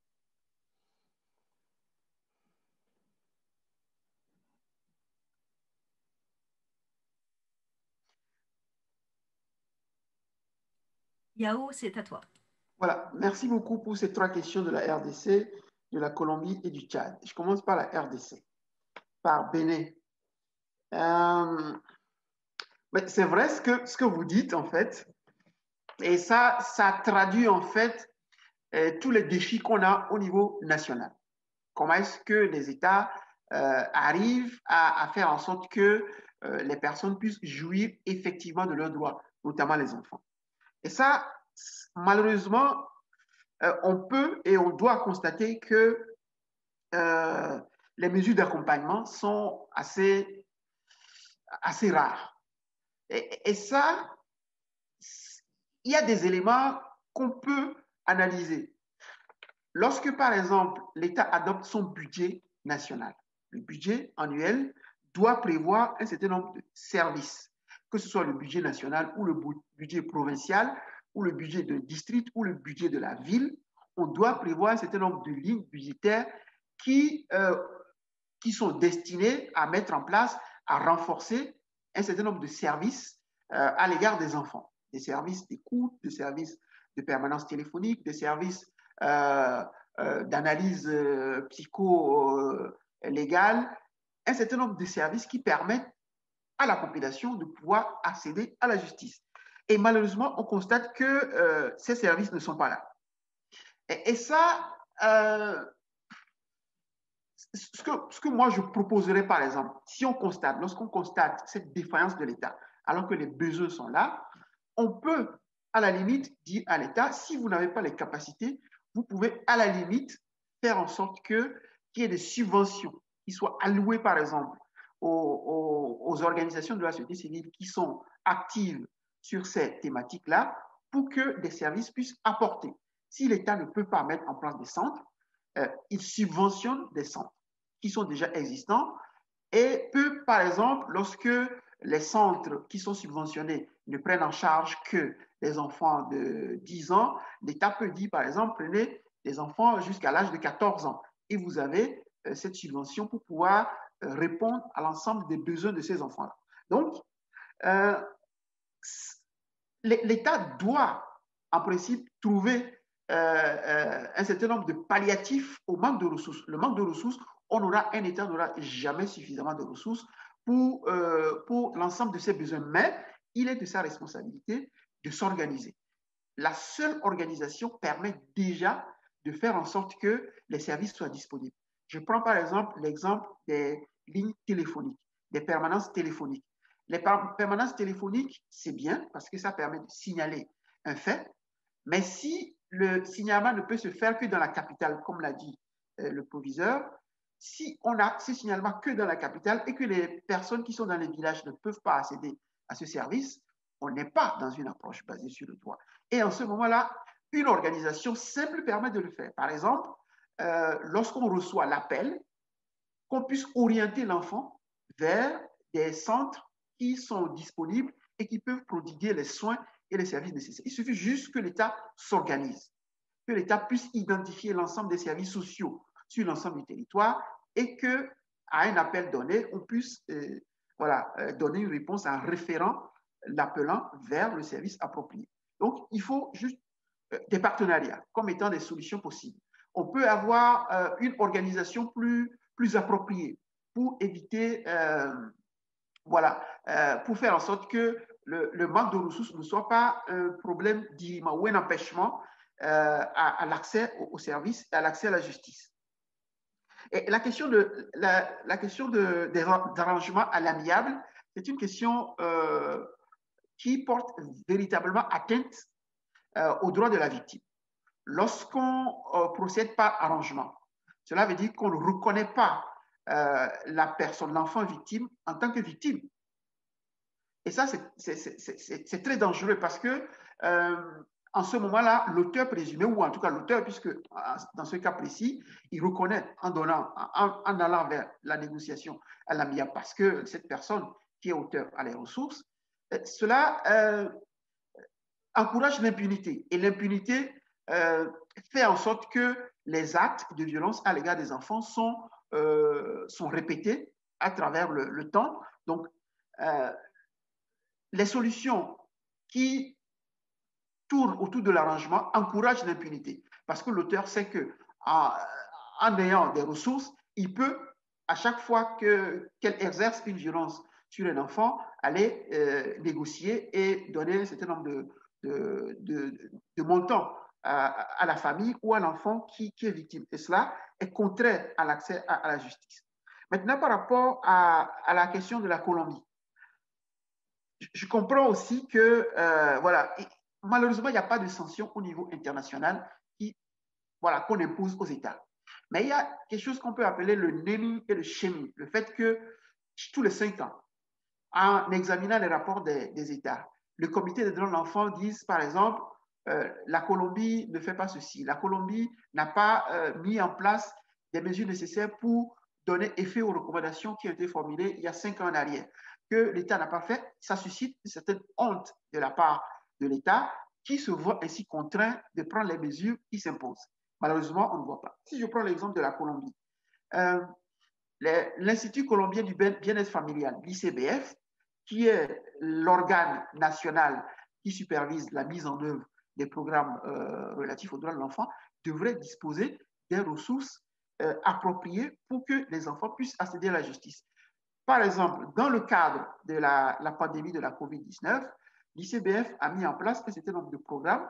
Yao, c'est à toi. Voilà, merci beaucoup pour ces 3 questions de la RDC, de la Colombie et du Tchad. Je commence par la RDC, par Bénin. C'est vrai ce que vous dites, en fait, et ça traduit, en fait, tous les défis qu'on a au niveau national. Comment est-ce que les États arrivent à faire en sorte que les personnes puissent jouir effectivement de leurs droits, notamment les enfants. Et ça, malheureusement, on peut et on doit constater que les mesures d'accompagnement sont assez rares. Et ça, il y a des éléments qu'on peut analyser. Lorsque, par exemple, l'État adopte son budget national, le budget annuel doit prévoir un certain nombre de services, que ce soit le budget national ou le budget provincial, ou le budget de district, ou le budget de la ville. On doit prévoir un certain nombre de lignes budgétaires qui sont destinées à mettre en place, à renforcer un certain nombre de services à l'égard des enfants. Des services d'écoute, des services de permanence téléphonique, des services d'analyse psycho-légale, un certain nombre de services qui permettent à la population de pouvoir accéder à la justice. Et malheureusement, on constate que ces services ne sont pas là. Et ça, ce que moi je proposerais par exemple, si on constate, lorsqu'on constate cette défaillance de l'État, alors que les besoins sont là, on peut à la limite dire à l'État, si vous n'avez pas les capacités, vous pouvez à la limite faire en sorte qu'il y ait des subventions qui soient allouées par exemple aux organisations de la société civile qui sont actives sur ces thématiques-là pour que des services puissent apporter. Si l'État ne peut pas mettre en place des centres, il subventionne des centres qui sont déjà existants et peut, par exemple, lorsque les centres qui sont subventionnés ne prennent en charge que les enfants de 10 ans, l'État peut dire, par exemple, prenez les enfants jusqu'à l'âge de 14 ans et vous avez cette subvention pour pouvoir répondre à l'ensemble des besoins de ces enfants-là. Donc, l'État doit, en principe, trouver un certain nombre de palliatifs au manque de ressources. Le manque de ressources, un État n'aura jamais suffisamment de ressources pour l'ensemble de ses besoins, mais il est de sa responsabilité de s'organiser. La seule organisation permet déjà de faire en sorte que les services soient disponibles. Je prends par exemple l'exemple des lignes téléphoniques, des permanences téléphoniques. Les permanences téléphoniques, c'est bien parce que ça permet de signaler un fait, mais si le signalement ne peut se faire que dans la capitale, comme l'a dit le proviseur, si on a ce signalement que dans la capitale et que les personnes qui sont dans les villages ne peuvent pas accéder à ce service, on n'est pas dans une approche basée sur le droit. Et en ce moment-là, une organisation simple permet de le faire. Par exemple, lorsqu'on reçoit l'appel, qu'on puisse orienter l'enfant vers des centres qui sont disponibles et qui peuvent prodiguer les soins et les services nécessaires. Il suffit juste que l'État s'organise, que l'État puisse identifier l'ensemble des services sociaux sur l'ensemble du territoire et qu'à un appel donné, on puisse donner une réponse en référant l'appelant vers le service approprié. Donc, il faut juste des partenariats comme étant des solutions possibles. On peut avoir une organisation plus appropriée pour éviter, pour faire en sorte que le manque de ressources ne soit pas un problème ou un empêchement à l'accès aux services et à l'accès à la justice. Et la question d'arrangement à l'amiable, c'est une question qui porte véritablement atteinte aux droits de la victime. Lorsqu'on procède par arrangement, cela veut dire qu'on ne reconnaît pas la personne, l'enfant victime, en tant que victime. Et ça, c'est très dangereux parce que en ce moment-là, l'auteur présumé, ou en tout cas l'auteur, puisque dans ce cas précis, il reconnaît en allant vers la négociation à l'amiable parce que cette personne qui est auteur a les ressources, cela encourage l'impunité. Et l'impunité fait en sorte que les actes de violence à l'égard des enfants sont répétés à travers le temps. Donc, les solutions qui tournent autour de l'arrangement encouragent l'impunité parce que l'auteur sait qu'en ayant des ressources, il peut, à chaque fois qu'elle exerce une violence sur un enfant, aller négocier et donner un certain nombre de montants à la famille ou à l'enfant qui est victime. Et cela est contraire à l'accès à la justice. Maintenant, par rapport à la question de la Colombie, je comprends aussi que, malheureusement, il n'y a pas de sanctions au niveau international qu'on impose aux États. Mais il y a quelque chose qu'on peut appeler le naming et le shaming, le fait que tous les 5 ans, en examinant les rapports des États, le comité des droits de l'enfant dise, par exemple, la Colombie ne fait pas ceci, la Colombie n'a pas mis en place des mesures nécessaires pour donner effet aux recommandations qui ont été formulées il y a 5 ans en arrière, que l'État n'a pas fait. Ça suscite une certaine honte de la part de l'État qui se voit ainsi contraint de prendre les mesures qui s'imposent. Malheureusement, on ne voit pas. Si je prends l'exemple de la Colombie, l'Institut colombien du bien-être familial, l'ICBF, qui est l'organe national qui supervise la mise en œuvre des programmes relatifs aux droits de l'enfant, devrait disposer des ressources appropriées pour que les enfants puissent accéder à la justice. Par exemple, dans le cadre de la pandémie de la COVID-19, l'ICBF a mis en place un certain nombre de programmes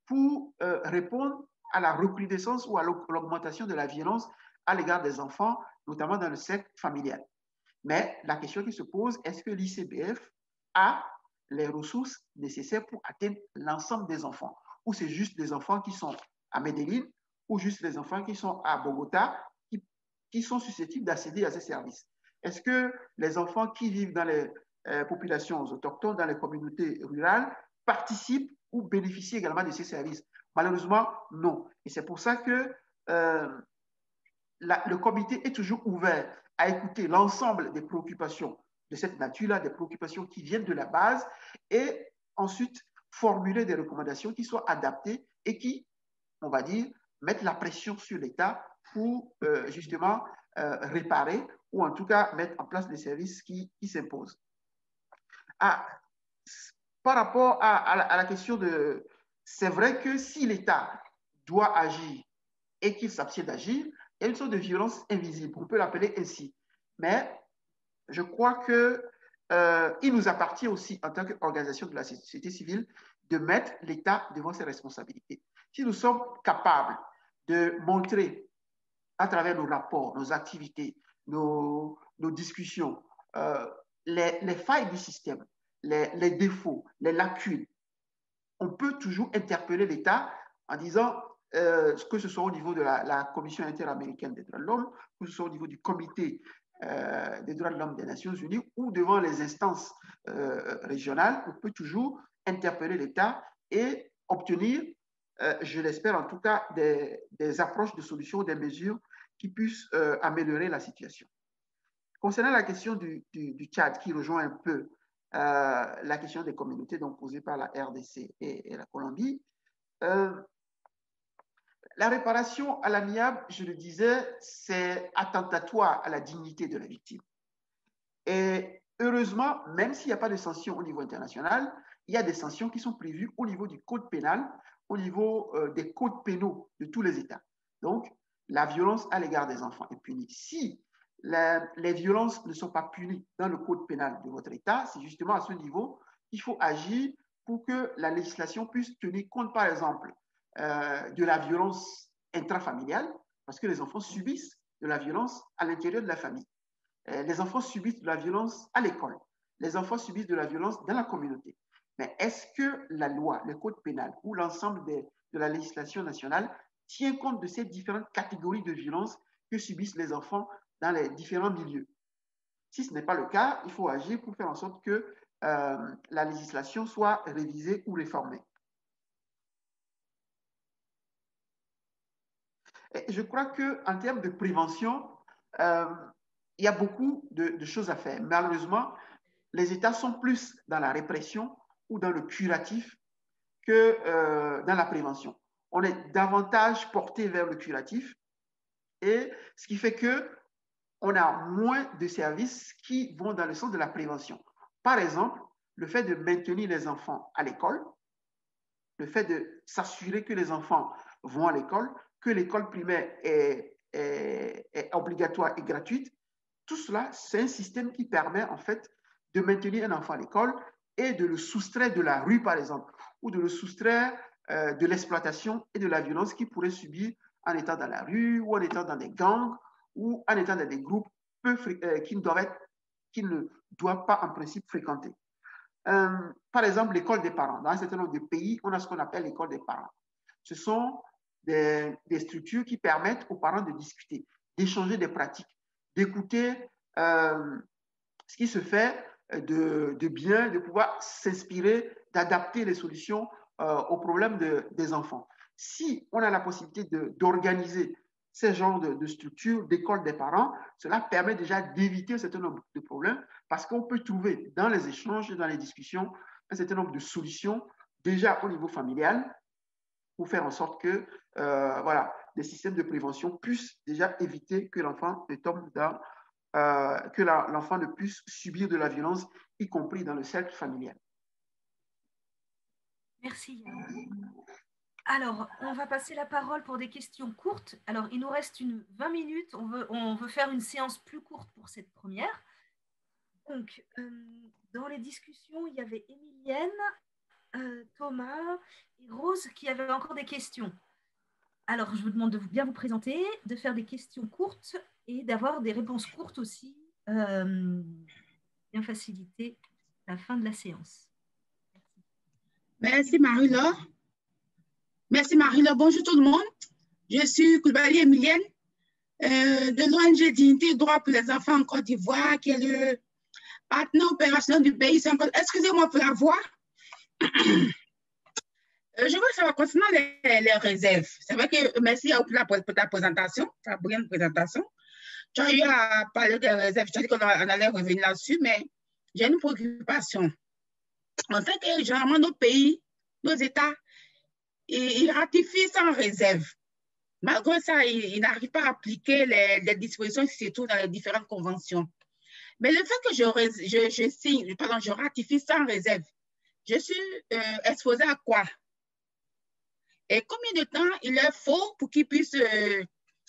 pour répondre à la recrudescence ou à l'augmentation de la violence à l'égard des enfants, notamment dans le cercle familial. Mais la question qui se pose, est-ce que l'ICBF a les ressources nécessaires pour atteindre l'ensemble des enfants? Ou c'est juste des enfants qui sont à Medellín, ou juste les enfants qui sont à Bogota, qui sont susceptibles d'accéder à ces services? Est-ce que les enfants qui vivent dans les populations autochtones, dans les communautés rurales, participent ou bénéficient également de ces services? Malheureusement, non. Et c'est pour ça que le comité est toujours ouvert à écouter l'ensemble des préoccupations de cette nature-là, des préoccupations qui viennent de la base, et ensuite formuler des recommandations qui soient adaptées et qui, on va dire, mettent la pression sur l'État pour justement réparer ou en tout cas mettre en place des services qui s'imposent. Par rapport à la question de... C'est vrai que si l'État doit agir et qu'il s'abstient d'agir, il y a une sorte de violence invisible, on peut l'appeler ainsi. Mais je crois qu'il nous appartient aussi, en tant qu'organisation de la société civile, de mettre l'État devant ses responsabilités. Si nous sommes capables de montrer à travers nos rapports, nos activités, nos discussions, les failles du système, les défauts, les lacunes, on peut toujours interpeller l'État en disant, que ce soit au niveau de la Commission interaméricaine des droits de l'homme, que ce soit au niveau du Comité des droits de l'homme des Nations Unies ou devant les instances régionales, on peut toujours interpeller l'État et obtenir, je l'espère en tout cas, des approches de solutions, des mesures qui puissent améliorer la situation. Concernant la question du Tchad, qui rejoint un peu la question des communautés donc posée par la RDC et la Colombie. La réparation à l'amiable, je le disais, c'est attentatoire à la dignité de la victime. Et heureusement, même s'il n'y a pas de sanctions au niveau international, il y a des sanctions qui sont prévues au niveau du code pénal, au niveau des codes pénaux de tous les États. Donc, la violence à l'égard des enfants est punie. Si les violences ne sont pas punies dans le code pénal de votre État, c'est justement à ce niveau qu'il faut agir pour que la législation puisse tenir compte, par exemple, de la violence intrafamiliale, parce que les enfants subissent de la violence à l'intérieur de la famille. Les enfants subissent de la violence à l'école. Les enfants subissent de la violence dans la communauté. Mais est-ce que la loi, le code pénal ou l'ensemble de la législation nationale tient compte de ces différentes catégories de violence que subissent les enfants dans les différents milieux? Si ce n'est pas le cas, il faut agir pour faire en sorte que la législation soit révisée ou réformée. Et je crois qu'en termes de prévention, il y a beaucoup de choses à faire. Malheureusement, les États sont plus dans la répression ou dans le curatif que dans la prévention. On est davantage porté vers le curatif, et ce qui fait qu'on a moins de services qui vont dans le sens de la prévention. Par exemple, le fait de maintenir les enfants à l'école, le fait de s'assurer que les enfants vont à l'école, que l'école primaire est obligatoire et gratuite, tout cela, c'est un système qui permet en fait de maintenir un enfant à l'école et de le soustraire de la rue, par exemple, ou de le soustraire de l'exploitation et de la violence qu'il pourrait subir en étant dans la rue, ou en étant dans des gangs, ou en étant dans des groupes qu'il ne doit pas en principe fréquenter. Par exemple, l'école des parents. Dans un certain nombre de pays, on a ce qu'on appelle l'école des parents. Ce sont des structures qui permettent aux parents de discuter, d'échanger des pratiques, d'écouter ce qui se fait de bien, de pouvoir s'inspirer, d'adapter les solutions aux problèmes des enfants. Si on a la possibilité d'organiser ce genre de structures, d'écoles des parents, cela permet déjà d'éviter un certain nombre de problèmes parce qu'on peut trouver dans les échanges, dans les discussions, un certain nombre de solutions déjà au niveau familial pour faire en sorte que voilà, des systèmes de prévention puissent déjà éviter que l'enfant ne tombe dans que l'enfant ne puisse subir de la violence, y compris dans le cercle familial. Merci. Alors, on va passer la parole pour des questions courtes. Alors, il nous reste 20 minutes. On veut faire une séance plus courte pour cette première. Donc, dans les discussions, il y avait Emilienne, Thomas et Rose qui avaient encore des questions. Alors, je vous demande de bien vous présenter, de faire des questions courtes et d'avoir des réponses courtes aussi, bien faciliter la fin de la séance. Merci Marie-Laure. Merci Marie-Laure. Bonjour tout le monde. Je suis Koulibaly Emilienne de l'ONG Dignité et Droit pour les enfants en Côte d'Ivoire, qui est le partenaire opérationnel du pays. Excusez-moi pour la voix. Je veux savoir concernant les réserves. C'est vrai que merci pour ta présentation, ta brillante présentation. Tu as eu à parler des réserves. Je t'ai dit qu'on allait revenir là-dessus, mais j'ai une préoccupation. En fait, généralement, nos pays, nos États, ils ratifient sans réserve. Malgré ça, ils n'arrivent pas à appliquer les dispositions qui se trouvent dans les différentes conventions. Mais le fait que je ratifie sans réserve, je suis exposée à quoi? Et combien de temps il leur faut pour qu'ils puissent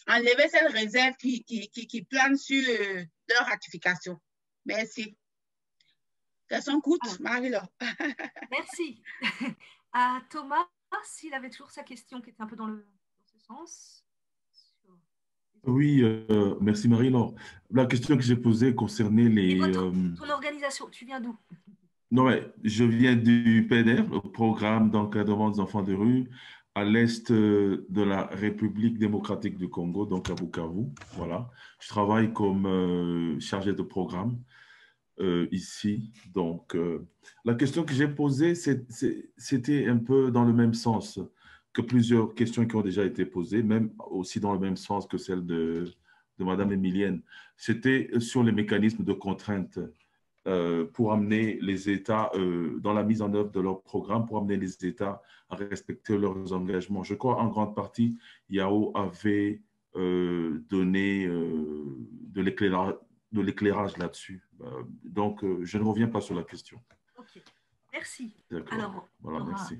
enlever cette réserve qui plane sur leur ratification? Merci. Question courte, Marie-Laure. Merci. À Thomas, s'il avait toujours sa question qui était un peu dans ce sens. Oui, merci Marie-Laure. La question que j'ai posée concernait ton organisation, tu viens d'où? Non, ouais, je viens du PNR, le programme d'encadrement des enfants de rue, à l'est de la République démocratique du Congo, donc à Bukavu. Voilà. Je travaille comme chargé de programme ici. Donc, la question que j'ai posée, c'était un peu dans le même sens que plusieurs questions qui ont déjà été posées, même aussi dans le même sens que celle de Madame Emilienne. C'était sur les mécanismes de contrainte pour amener les États dans la mise en œuvre de leur programme, pour amener les États à respecter leurs engagements. Je crois en grande partie, IAO avait donné de l'éclairage là-dessus. Donc, je ne reviens pas sur la question. Ok, merci. Alors, voilà, merci.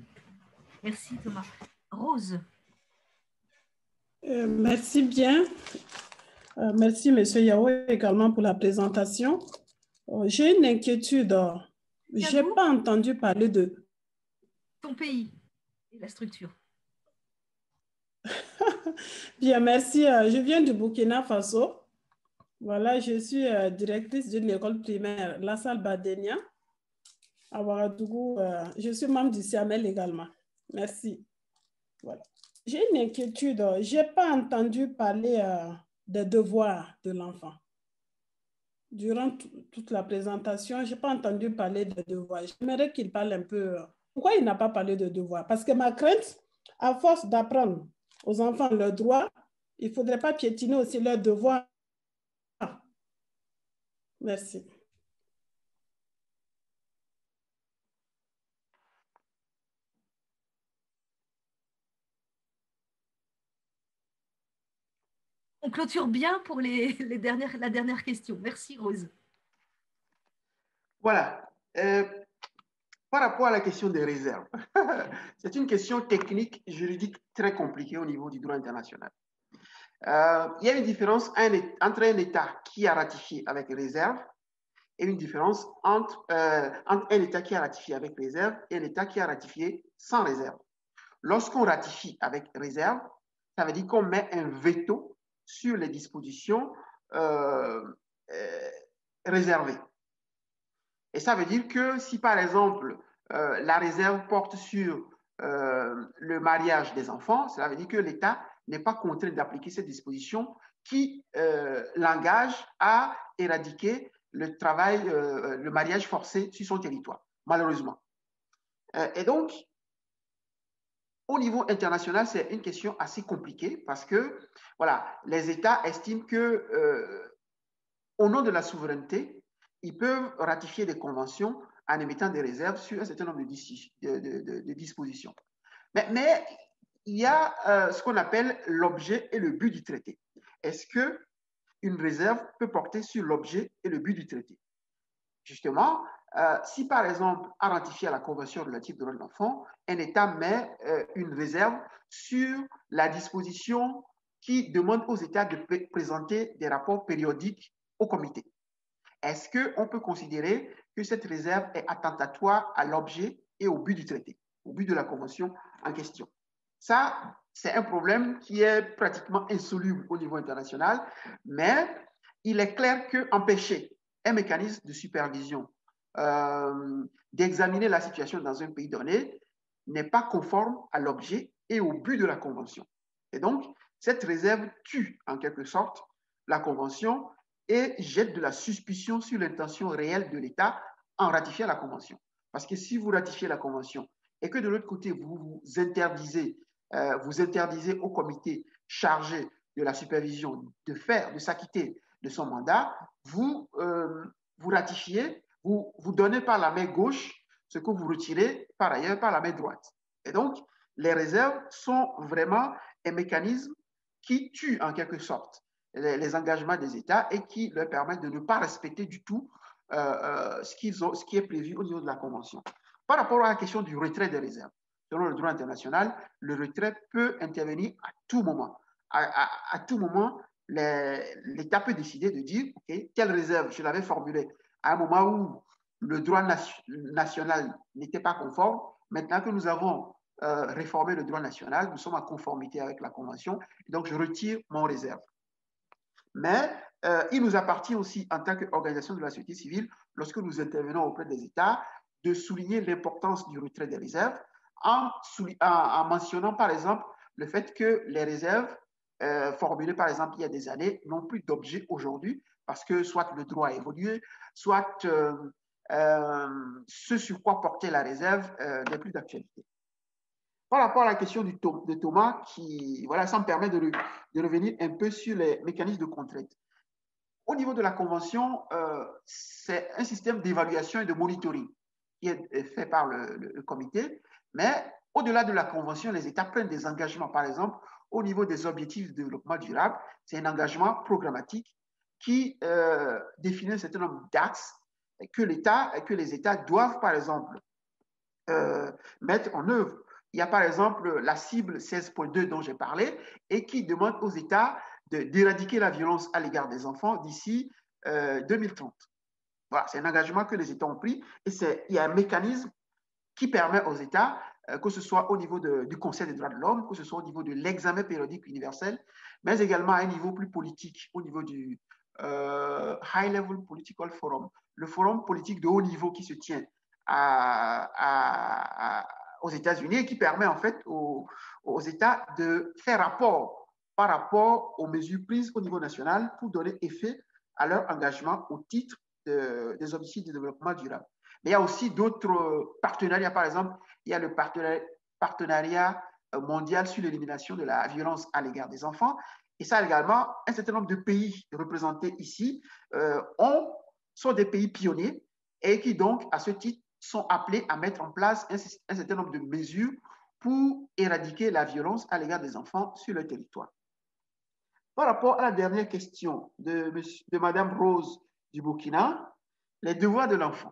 Merci Thomas. Rose. Merci bien. Merci M. Yao également pour la présentation. J'ai une inquiétude. Je n'ai pas entendu parler de... Ton pays et la structure. Bien, merci. Je viens du Burkina Faso. Voilà, je suis directrice d'une école primaire, La Salle Badenia, à Ouagadougou. Je suis membre du CIAMEL également. Merci. Voilà. J'ai une inquiétude. Je n'ai pas entendu parler des devoirs de l'enfant. Durant toute la présentation, je n'ai pas entendu parler de devoirs. J'aimerais qu'il parle un peu. Pourquoi il n'a pas parlé de devoirs? Parce que ma crainte, à force d'apprendre aux enfants leurs droits, il ne faudrait pas piétiner aussi leurs devoirs. Merci. On clôture bien pour la dernière question. Merci, Rose. Voilà. Par rapport à la question des réserves, c'est une question technique, juridique très compliquée au niveau du droit international. Il y a une différence entre un État qui a ratifié avec réserve et une différence entre un État qui a ratifié avec réserve et un État qui a ratifié sans réserve. Lorsqu'on ratifie avec réserve, ça veut dire qu'on met un veto sur les dispositions réservées. Et ça veut dire que si, par exemple, la réserve porte sur le mariage des enfants, cela veut dire que l'État n'est pas contraint d'appliquer cette disposition qui l'engage à éradiquer le travail, le mariage forcé sur son territoire, malheureusement. Et donc, au niveau international, c'est une question assez compliquée parce que, voilà, les États estiment que, au nom de la souveraineté, ils peuvent ratifier des conventions en émettant des réserves sur un certain nombre de dispositions. Mais il y a ce qu'on appelle l'objet et le but du traité. Est-ce qu'une réserve peut porter sur l'objet et le but du traité? Justement, si par exemple, à ratifier la Convention relative aux droits de l'enfant, un État met une réserve sur la disposition qui demande aux États de présenter des rapports périodiques au comité. Est-ce qu'on peut considérer que cette réserve est attentatoire à l'objet et au but du traité, au but de la Convention en question? Ça, c'est un problème qui est pratiquement insoluble au niveau international, mais il est clair qu'empêcher un mécanisme de supervision d'examiner la situation dans un pays donné n'est pas conforme à l'objet et au but de la Convention. Et donc, cette réserve tue en quelque sorte la Convention et jette de la suspicion sur l'intention réelle de l'État en ratifiant la Convention. Parce que si vous ratifiez la Convention et que de l'autre côté, vous interdisez au comité chargé de la supervision de s'acquitter de son mandat, vous ratifiez, vous donnez par la main gauche ce que vous retirez par ailleurs par la main droite. Et donc, les réserves sont vraiment un mécanisme qui tue en quelque sorte les engagements des États et qui leur permettent de ne pas respecter du tout ce qui est prévu au niveau de la Convention. Par rapport à la question du retrait des réserves, selon le droit international, le retrait peut intervenir à tout moment. À tout moment, l'État peut décider de dire, OK, telle réserve, je l'avais formulée à un moment où le droit national n'était pas conforme. Maintenant que nous avons réformé le droit national, nous sommes en conformité avec la Convention, donc je retire mon réserve. Mais il nous appartient aussi, en tant qu'organisation de la société civile, lorsque nous intervenons auprès des États, de souligner l'importance du retrait des réserves en mentionnant, par exemple, le fait que les réserves formulées, par exemple, il y a des années, n'ont plus d'objet aujourd'hui parce que soit le droit a évolué, soit ce sur quoi portait la réserve n'est plus d'actualité. Par rapport à la question de Thomas, voilà, ça me permet de revenir un peu sur les mécanismes de contrainte. Au niveau de la Convention, c'est un système d'évaluation et de monitoring qui est fait par le comité. Mais au-delà de la Convention, les États prennent des engagements. Par exemple, au niveau des objectifs de développement durable, c'est un engagement programmatique qui définit un certain nombre d'axes que les États doivent, par exemple, mettre en œuvre. Il y a par exemple la cible 16.2 dont j'ai parlé et qui demande aux États d'éradiquer la violence à l'égard des enfants d'ici 2030. Voilà, c'est un engagement que les États ont pris et il y a un mécanisme qui permet aux États, que ce soit au niveau du Conseil des droits de l'homme, que ce soit au niveau de l'examen périodique universel, mais également à un niveau plus politique, au niveau du High Level Political Forum, le forum politique de haut niveau qui se tient aux États-Unis et qui permet en fait aux États de faire rapport par rapport aux mesures prises au niveau national pour donner effet à leur engagement au titre des objectifs de développement durable. Mais il y a aussi d'autres partenariats. Par exemple, il y a le partenariat mondial sur l'élimination de la violence à l'égard des enfants. Et ça également, un certain nombre de pays représentés ici sont des pays pionniers et qui donc, à ce titre, sont appelés à mettre en place un certain nombre de mesures pour éradiquer la violence à l'égard des enfants sur le territoire. Par rapport à la dernière question de Madame Rose du Burkina, les devoirs de l'enfant.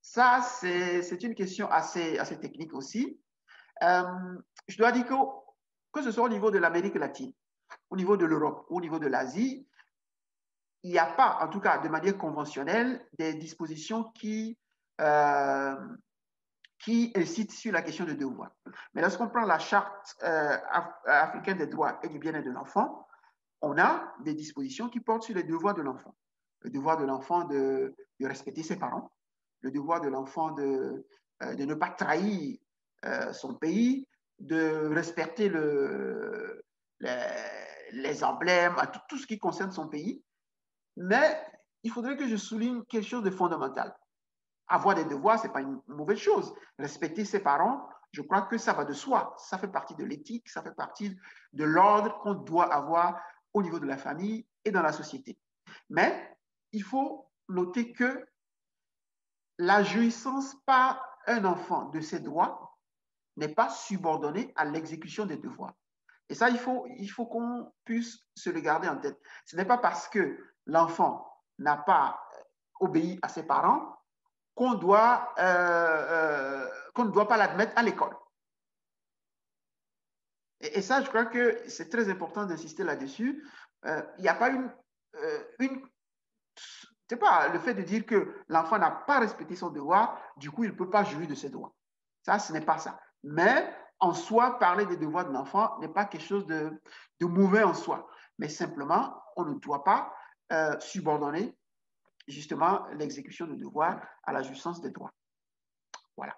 Ça, c'est une question assez technique aussi. Je dois dire que ce soit au niveau de l'Amérique latine, au niveau de l'Europe, au niveau de l'Asie, il n'y a pas, en tout cas de manière conventionnelle, des dispositions qui incitent sur la question des devoirs. Mais lorsqu'on prend la charte africaine des droits et du bien-être de l'enfant, on a des dispositions qui portent sur les devoirs de l'enfant. Le devoir de l'enfant de respecter ses parents, le devoir de l'enfant de ne pas trahir son pays, de respecter les emblèmes, tout ce qui concerne son pays. Mais il faudrait que je souligne quelque chose de fondamental. Avoir des devoirs, ce n'est pas une mauvaise chose. Respecter ses parents, je crois que ça va de soi. Ça fait partie de l'éthique, ça fait partie de l'ordre qu'on doit avoir au niveau de la famille et dans la société. Mais il faut noter que la jouissance par un enfant de ses droits n'est pas subordonnée à l'exécution des devoirs. Et ça, il faut qu'on puisse se le garder en tête. Ce n'est pas parce que l'enfant n'a pas obéi à ses parents qu'on ne doit pas l'admettre à l'école. Et ça, je crois que c'est très important d'insister là-dessus. Il n'y a pas c'est pas le fait de dire que l'enfant n'a pas respecté son devoir, du coup, il ne peut pas jouir de ses droits. Ça, ce n'est pas ça. Mais en soi, parler des devoirs de l'enfant n'est pas quelque chose de mauvais en soi. Mais simplement, on ne doit pas subordonner justement l'exécution de devoirs à la jouissance des droits. Voilà.